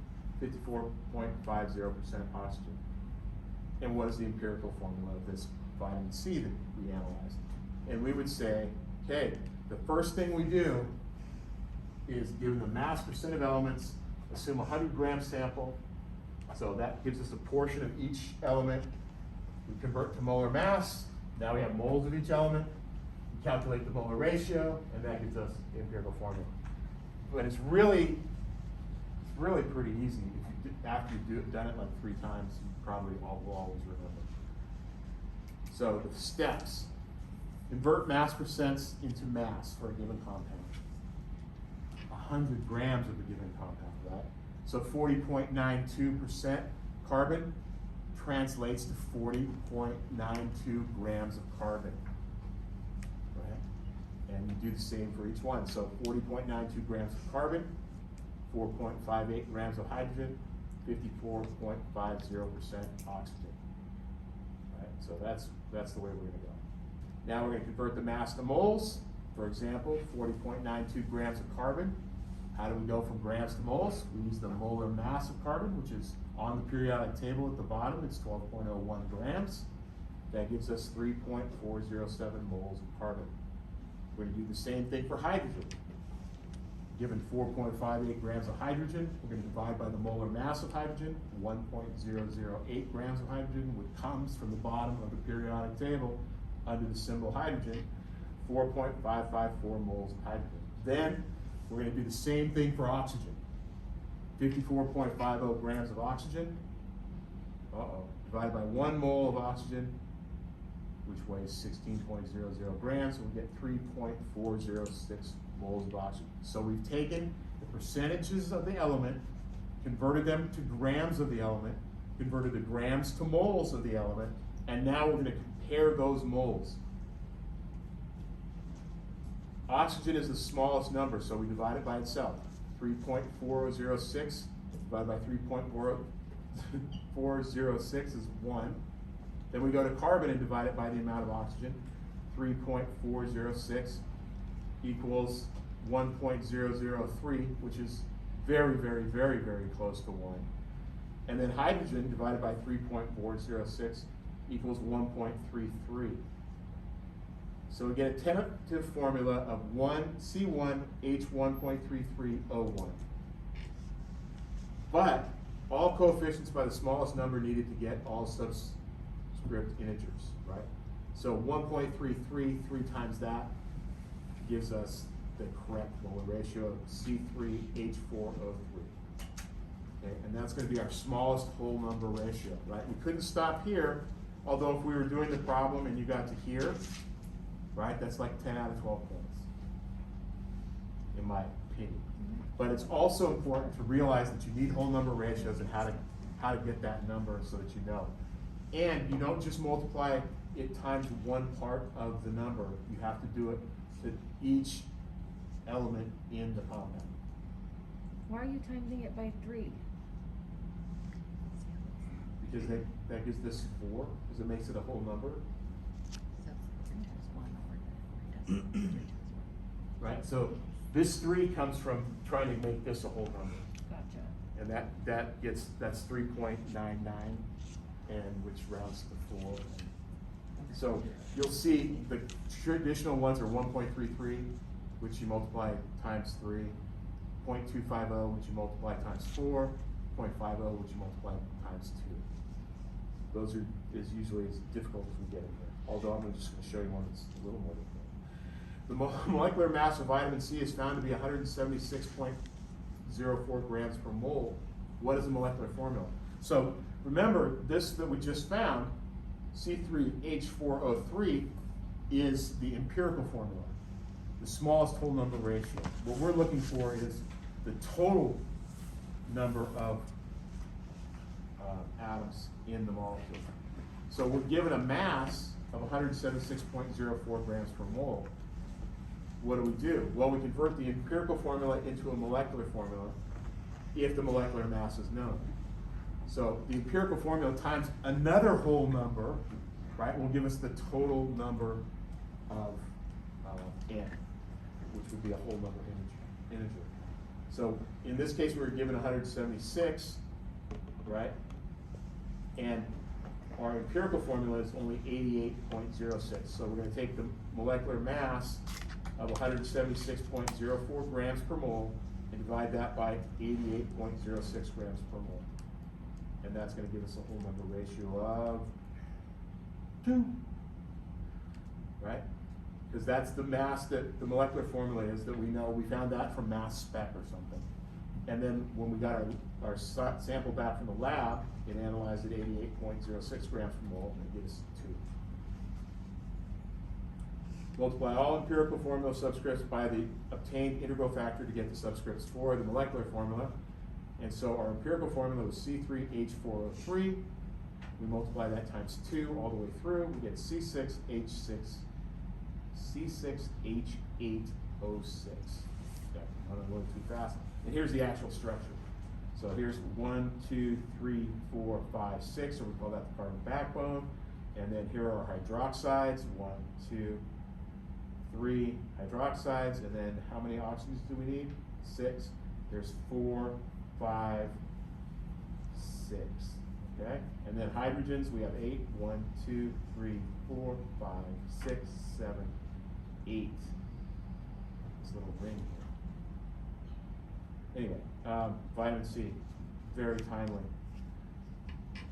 54.50% oxygen. And what is the empirical formula of this vitamin C that we analyzed? And we would say, okay, the first thing we do is give the mass percent of elements, assume a 100-gram sample. So that gives us a portion of each element. We convert to molar mass. Now we have moles of each element. We calculate the molar ratio, and that gives us the empirical formula. But it's really pretty easy. If you after you've done it like 3 times, you probably will always remember. So the steps: convert mass percents into mass for a given compound. 100 grams of a given compound, right? So 40.92% carbon translates to 40.92 grams of carbon, right? And you do the same for each one. So 40.92 grams of carbon, 4.58 grams of hydrogen, 54.50% oxygen, right? So that's the way we're gonna go. Now we're gonna convert the mass to moles. For example, 40.92 grams of carbon. How do we go from grams to moles? We use the molar mass of carbon, which is on the periodic table at the bottom. It's 12.01 grams. That gives us 3.407 moles of carbon. We're going to do the same thing for hydrogen. Given 4.58 grams of hydrogen, we're going to divide by the molar mass of hydrogen, 1.008 grams of hydrogen, which comes from the bottom of the periodic table under the symbol hydrogen, 4.554 moles of hydrogen. Then we're going to do the same thing for oxygen. 54.50 grams of oxygen, divided by 1 mole of oxygen, which weighs 16.00 grams, so we get 3.406 moles of oxygen. So we've taken the percentages of the element, converted them to grams of the element, converted the grams to moles of the element, and now we're going to compare those moles. Oxygen is the smallest number, so we divide it by itself. 3.406 divided by 3.406 is 1. Then we go to carbon and divide it by the amount of oxygen. 3.406 equals 1.003, which is very, very, very, very close to 1. And then hydrogen divided by 3.406 equals 1.33. So we get a tentative formula of C1H1.33O1. But all coefficients by the smallest number needed to get all subscript integers, right? So 1.33, 3 times that, gives us the correct molar ratio of C3H4O3. Okay, and that's going to be our smallest whole number ratio, right? We couldn't stop here, although if we were doing the problem and you got to here, right, that's like 10 out of 12 points, in my opinion. But it's also important to realize that you need whole number ratios and how to get that number so that you know. And you don't just multiply it times one part of the number. You have to do it to each element in the compound. Why are you timing it by 3? Because that gives this 4, because it makes it a whole number. Right, so this 3 comes from trying to make this a whole number. Gotcha. And that's 3.99, and which rounds to 4. So you'll see the traditional ones are 1.33, which you multiply times 3, 0.250, which you multiply times 4, 0.50, which you multiply times 2. Those is usually as difficult as we get in here. Although I'm just going to show you one that's a little more difficult. The molecular mass of vitamin C is found to be 176.04 grams per mole. What is the molecular formula? So remember, this that we just found, C3H4O3, is the empirical formula, the smallest whole number ratio. What we're looking for is the total number of atoms in the molecule. So we're given a mass of 176.04 grams per mole. What do? Well, we convert the empirical formula into a molecular formula if the molecular mass is known. So the empirical formula times another whole number, right, will give us the total number of n, which would be a whole number integer. So in this case, we were given 176, right? And our empirical formula is only 88.06. So we're going to take the molecular mass of 176.04 grams per mole and divide that by 88.06 grams per mole. And that's going to give us a whole number ratio of 2. Right? Because that's the mass that the molecular formula is that we know. We found that from mass spec or something. And then when we got our sample back from the lab, it analyzed at 88.06 grams per mole and it gave us 2. Multiply all empirical formula subscripts by the obtained integral factor to get the subscripts for the molecular formula. And so our empirical formula was C3H4O3. We multiply that times 2 all the way through. We get C6H8O6. Okay, I'm not going too fast. And here's the actual structure. So here's 1, 2, 3, 4, 5, 6. So we call that the carbon backbone. And then here are our hydroxides. 1, 2, 3 hydroxides, and then how many oxygens do we need? 6. There's 4, 5, 6. Okay? And then hydrogens, we have 8. 1, 2, 3, 4, 5, 6, 7, 8. This little ring here. Anyway, vitamin C, very timely.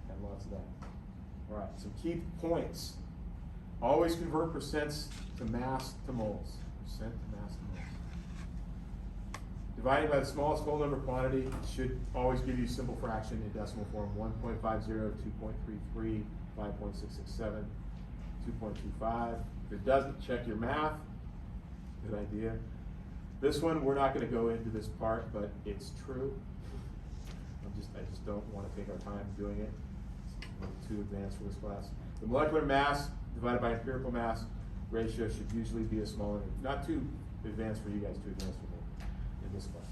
Had lots of that. All right, some key points. Always convert percents to mass to moles. Percent to mass to moles. Dividing by the smallest whole number quantity should always give you simple fraction in decimal form. 1.50, 2.33, 5.667, 2.25. If it doesn't, check your math. Good idea. This one, we're not going to go into this part, but it's true. I just don't want to take our time doing it. It's too advanced for this class. The molecular mass divided by empirical mass ratio should usually be a smaller, not too advanced for you guys, too advanced for me in this class.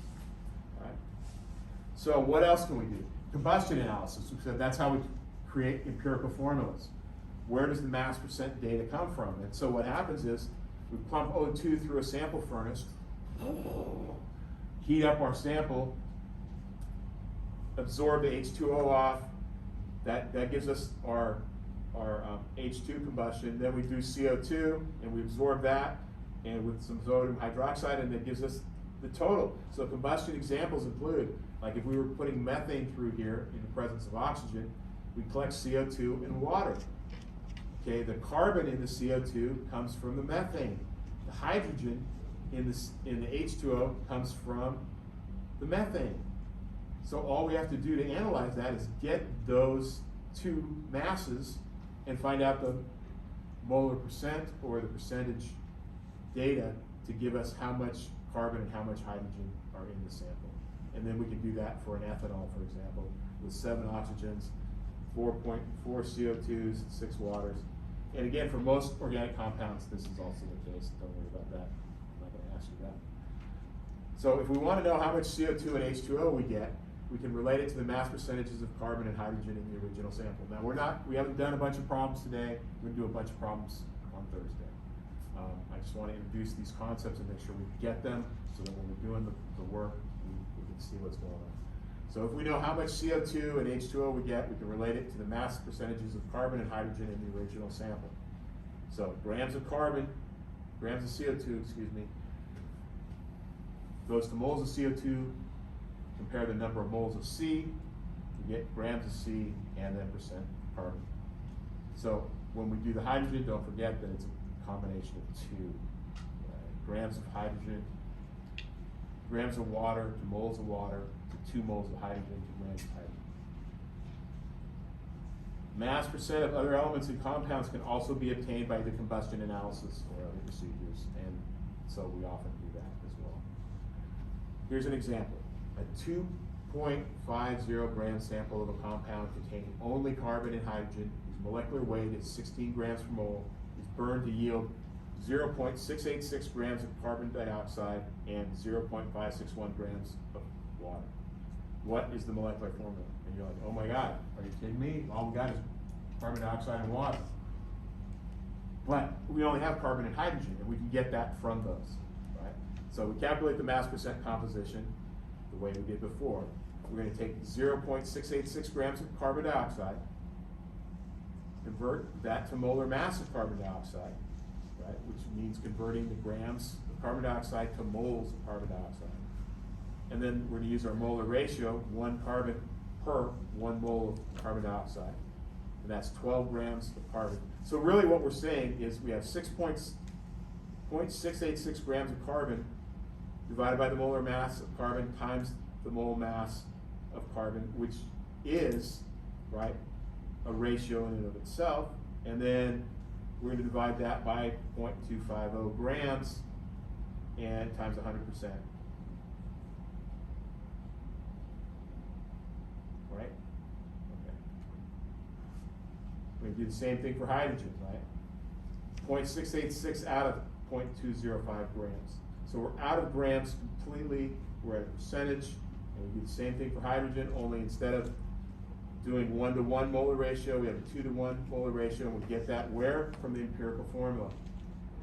All right. So what else can we do? Combustion analysis. We said that's how we create empirical formulas. Where does the mass percent data come from? And so what happens is we pump O2 through a sample furnace, heat up our sample, absorb the H2O off. That gives us our H2 combustion. Then we do CO2 and we absorb that, and with some sodium hydroxide, and that gives us the total. So combustion examples include, like if we were putting methane through here in the presence of oxygen, we collect CO2 and water. Okay, the carbon in the CO2 comes from the methane. The hydrogen in the H2O comes from the methane. So all we have to do to analyze that is get those two masses and find out the molar percent or the percentage data to give us how much carbon and how much hydrogen are in the sample. And then we can do that for an ethanol, for example, with 7 oxygens, 4.4 CO2s, 6 waters. And again, for most organic compounds, this is also the case. Don't worry about that. I'm not going to ask you that. So if we want to know how much CO2 and H2O we get, we can relate it to the mass percentages of carbon and hydrogen in the original sample. Now we haven't done a bunch of problems today. We're going to do a bunch of problems on Thursday. I just want to introduce these concepts and make sure we get them, so that when we're doing the work, we can see what's going on. So if we know how much CO2 and H2O we get, we can relate it to the mass percentages of carbon and hydrogen in the original sample. So grams of carbon, grams of CO2, excuse me, goes to moles of CO2, compare the number of moles of C, you get grams of C and then percent carbon. So when we do the hydrogen, don't forget that it's a combination of two. Grams of hydrogen, grams of water to moles of water to 2 moles of hydrogen to grams of hydrogen. Mass percent of other elements and compounds can also be obtained by the combustion analysis or other procedures, and so we often do that as well. Here's an example. A 2.50 gram sample of a compound containing only carbon and hydrogen, whose molecular weight is 16 grams per mole, is burned to yield 0.686 grams of carbon dioxide and 0.561 grams of water. What is the molecular formula? And you're like, oh my God, are you kidding me? All we got is carbon dioxide and water. But we only have carbon and hydrogen, and we can get that from those, right? So we calculate the mass percent composition the way we did before. We're going to take 0.686 grams of carbon dioxide, convert that to molar mass of carbon dioxide, right, which means converting the grams of carbon dioxide to moles of carbon dioxide. And then we're going to use our molar ratio, 1 carbon per 1 mole of carbon dioxide. And that's 12 grams of carbon. So really what we're saying is we have 6.686 grams of carbon divided by the molar mass of carbon times the mole mass of carbon, which is, right, a ratio in and of itself. And then we're going to divide that by 0.250 grams and times 100%. Right? Okay. We're going to do the same thing for hydrogen, right? 0.686 out of 0.205 grams. So we're out of grams completely, we're at a percentage, and we do the same thing for hydrogen, only instead of doing 1-to-1 molar ratio, we have a 2-to-1 molar ratio, and we get that where? From the empirical formula,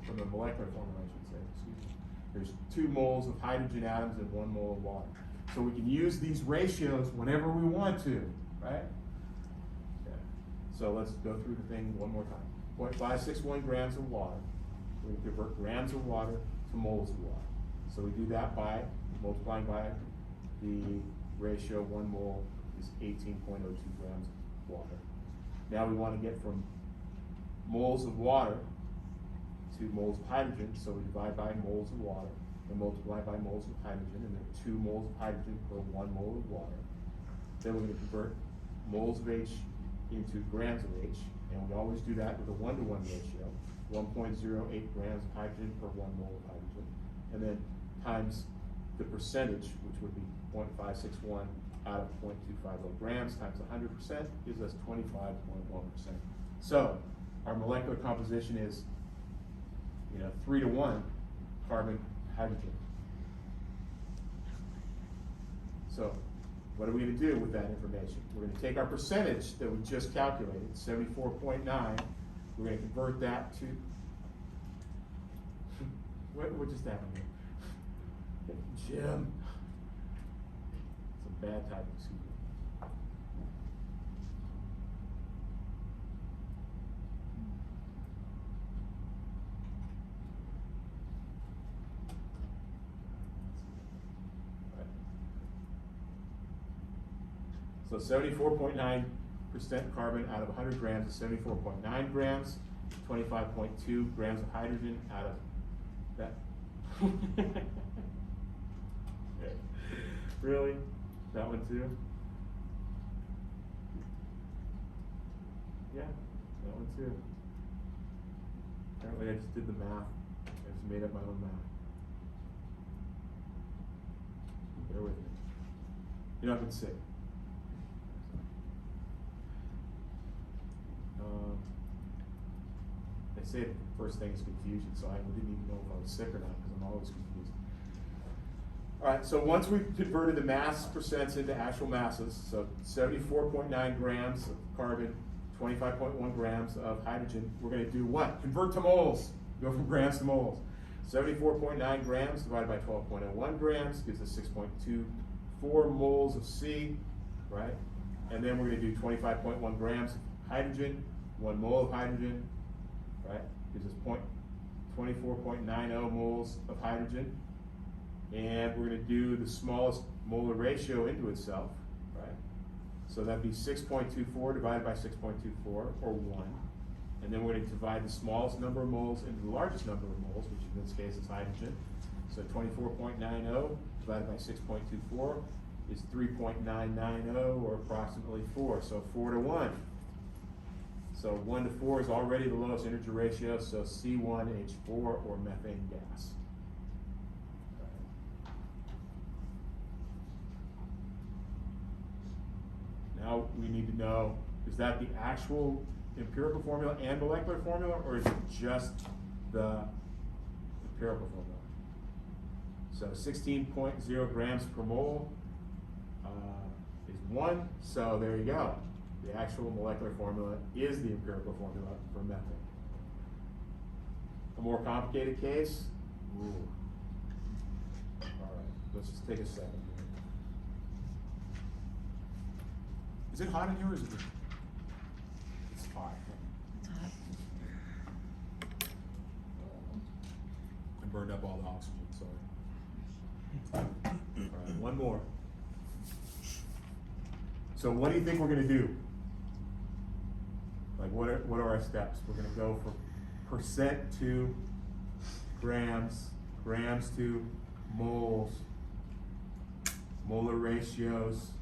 from the molecular formula, I should say, excuse me. There's 2 moles of hydrogen atoms and 1 mole of water. So we can use these ratios whenever we want to, right? Okay. So let's go through the thing one more time. 0.561 grams of water. We convert grams of water to moles of water. So we do that by multiplying by the ratio 1 mole is 18.02 grams of water. Now we want to get from moles of water to moles of hydrogen, so we divide by moles of water and multiply by moles of hydrogen, and there are 2 moles of hydrogen per 1 mole of water. Then we're going to convert moles of H into grams of H, and we always do that with a 1-to-1 ratio, 1.08 grams of hydrogen per 1 mole of hydrogen, and then times the percentage, which would be 0.561 out of 0.250 grams times 100% gives us 25.1%. So our molecular composition is, 3-to-1 carbon hydrogen. So what are we going to do with that information? We're going to take our percentage that we just calculated, 74.9. We're going to convert that to what just happened here? Jim. It's a bad typing, excuse me. So 74.9% carbon out of 100 grams is 74.9 grams, 25.2 grams of hydrogen out of that. Really? That one too? Yeah, that one too. Apparently I just did the math. I just made up my own math. Bear with me. You're not gonna sick. They say the first thing is confusion, so I didn't even know if I was sick or not because I'm always confused. All right, so once we've converted the mass percents into actual masses, so 74.9 grams of carbon, 25.1 grams of hydrogen, we're going to do what? Convert to moles. Go from grams to moles. 74.9 grams divided by 12.01 grams gives us 6.24 moles of C, right? And then we're gonna do 25.1 grams of hydrogen, 1 mole of hydrogen, right? Gives us 24.90 moles of hydrogen. And we're gonna do the smallest molar ratio into itself, right? So that'd be 6.24 divided by 6.24, or 1. And then we're gonna divide the smallest number of moles into the largest number of moles, which in this case is hydrogen. So 24.90 divided by 6.24 is 3.990, or approximately 4, so 4 to 1. So 1 to 4 is already the lowest integer ratio, so C1H4, or methane gas. Now we need to know, is that the actual empirical formula and molecular formula, or is it just the empirical formula? So 16.0 grams per mole is 1, so there you go. The actual molecular formula is the empirical formula for methane. A more complicated case? Ooh. All right, let's just take a second here. Is it hot in here, or is it? It's hot. It's hot. I burned up all the oxygen, sorry. All right, one more. So what do you think we're gonna do? Like, what are our steps? We're gonna go from percent to grams, grams to moles, molar ratios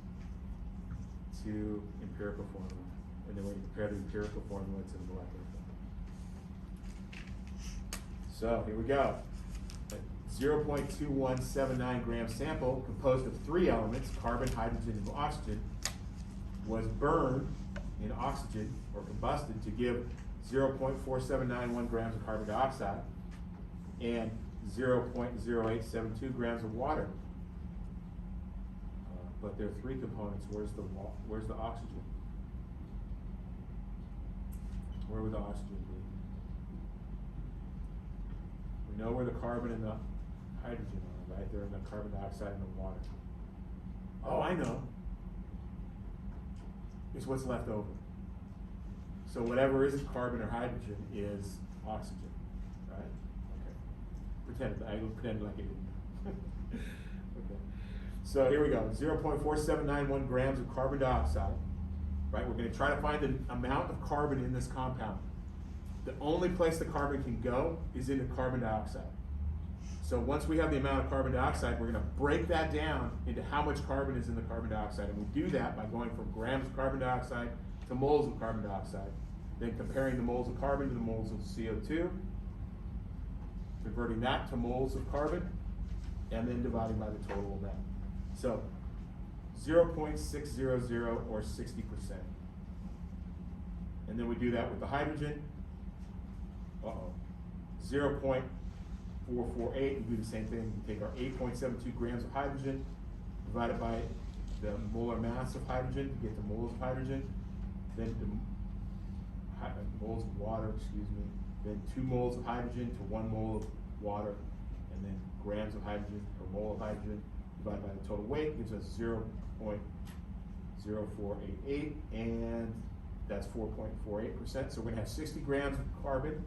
to empirical formula. And then we're gonna compare the empirical formula to the molecular formula. So here we go. A 0.2179 gram sample composed of 3 elements, carbon, hydrogen, and oxygen, was burned in oxygen or combusted to give 0.4791 grams of carbon dioxide and 0.0872 grams of water. But there are 3 components. Where's the oxygen? Where would the oxygen be? We know where the carbon and the hydrogen are, right? They're in the carbon dioxide and the water. Oh, I know. It's what's left over. So whatever isn't carbon or hydrogen is oxygen, right? Okay. I will pretend like it didn't. Okay. So here we go. 0.4791 grams of carbon dioxide, right? We're going to try to find the amount of carbon in this compound. The only place the carbon can go is into carbon dioxide. So once we have the amount of carbon dioxide, we're going to break that down into how much carbon is in the carbon dioxide. And we do that by going from grams of carbon dioxide to moles of carbon dioxide, then comparing the moles of carbon to the moles of CO2, converting that to moles of carbon, and then dividing by the total amount. So 0.600, or 60%. And then we do that with the hydrogen. 0.448, we do the same thing. We take our 8.72 grams of hydrogen, divide it by the molar mass of hydrogen to get the moles of hydrogen, then moles of water, then 2 moles of hydrogen to 1 mole of water, and then grams of hydrogen per mole of hydrogen divided by the total weight gives us 0.0488, and that's 4.48%. So we're gonna have 60 grams of carbon,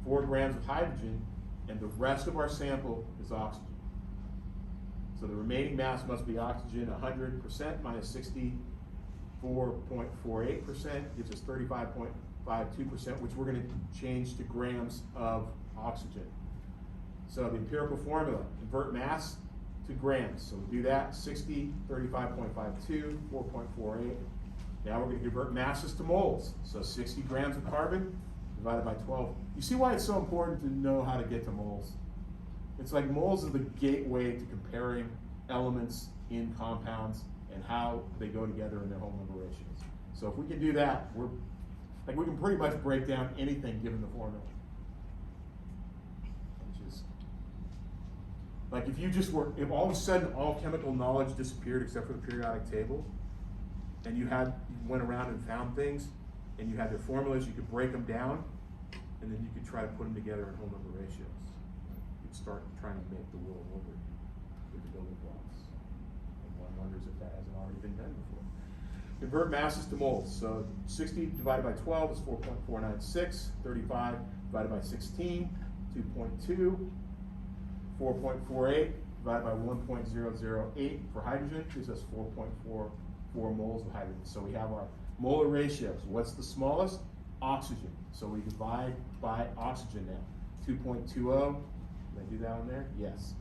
4 grams of hydrogen, and the rest of our sample is oxygen. So the remaining mass must be oxygen. 100% minus 64.48% gives us 35.52%, which we're going to change to grams of oxygen. So the empirical formula, convert mass to grams. So we do that, 60, 35.52, 4.48. Now we're going to convert masses to moles. So 60 grams of carbon divided by 12. You see why it's so important to know how to get to moles? It's like moles are the gateway to comparing elements in compounds and how they go together in their whole number ratios. So if we can do that, we can pretty much break down anything given the formula. Which is, like if all of a sudden all chemical knowledge disappeared except for the periodic table, and you went around and found things, and you had their formulas, you could break them down, and then you could try to put them together in whole number ratios. You'd start trying to make the world over with the building blocks. And one wonders if that hasn't already been done before. Convert masses to moles. So 60 divided by 12 is 4.496. 35 divided by 16, 2.2. 4.48 divided by 1.008 for hydrogen gives us 4.44 moles of hydrogen. So we have our molar ratios. What's the smallest? Oxygen. So we divide by oxygen now. 2.20. Can I do that on there? Yes.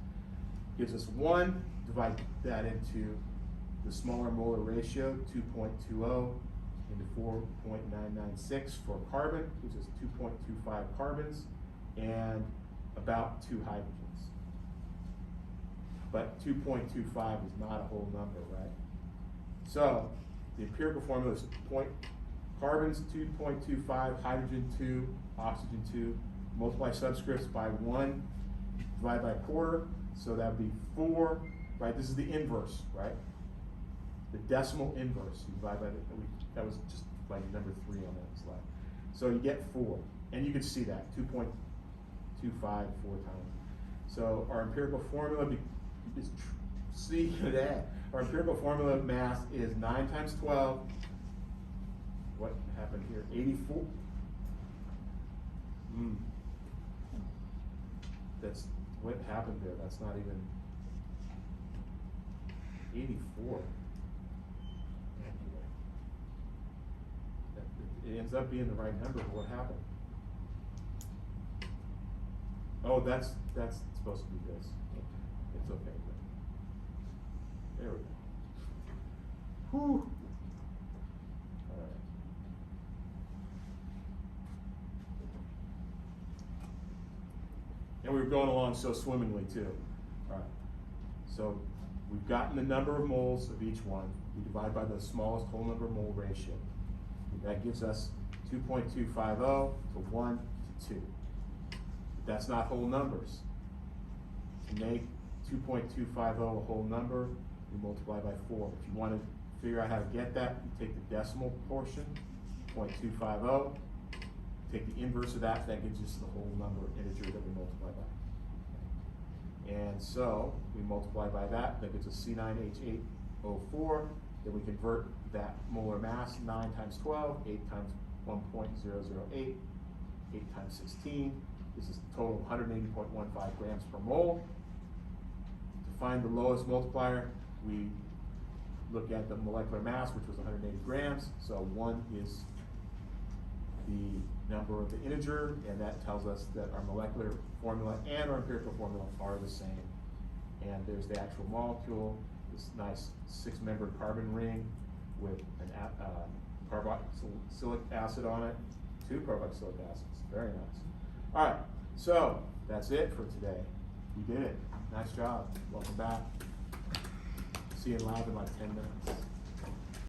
Gives us 1. Divide that into the smaller molar ratio, 2.20 into 4.996 for carbon, gives us 2.25 carbons and about 2 hydrogens. But 2.25 is not a whole number, right? So the empirical formula is carbons 2.25, hydrogen 2, oxygen 2, multiply subscripts by 1, divide by a quarter, so that would be 4, right? This is the inverse, right? The decimal inverse, you divide by that was just like number 3 on that slide. So you get 4, and you can see that, 2.25 4 times. So our empirical formula, see that, our empirical formula of mass is 9 times 12, what happened here, 84. That's, what happened there, that's not even 84. It ends up being the right number, but what happened? Oh, that's supposed to be this. It's okay. There we go. Whew. All right. And we were going along so swimmingly too. All right. So we've gotten the number of moles of each one. We divide by the smallest whole number mole ratio. That gives us 2.250 to 1 to 2. That's not whole numbers. To make 2.250 a whole number, we multiply by 4. If you want to figure out how to get that, you take the decimal portion, 0.250, take the inverse of that, that gives us the whole number integer that we multiply by. And so we multiply by that gives us C9H8O4. Then we convert that molar mass, 9 times 12, 8 times 1.008, 8 times 16. This is total 180.15 grams per mole. To find the lowest multiplier, we look at the molecular mass, which was 180 grams. So 1 is the number of the integer, and that tells us that our molecular formula and our empirical formula are the same. And there's the actual molecule, this nice 6-membered carbon ring with an carboxylic acid on it, 2 carboxylic acids. Very nice. All right, so that's it for today. You did it. Nice job. Welcome back. See you in lab in like 10 minutes.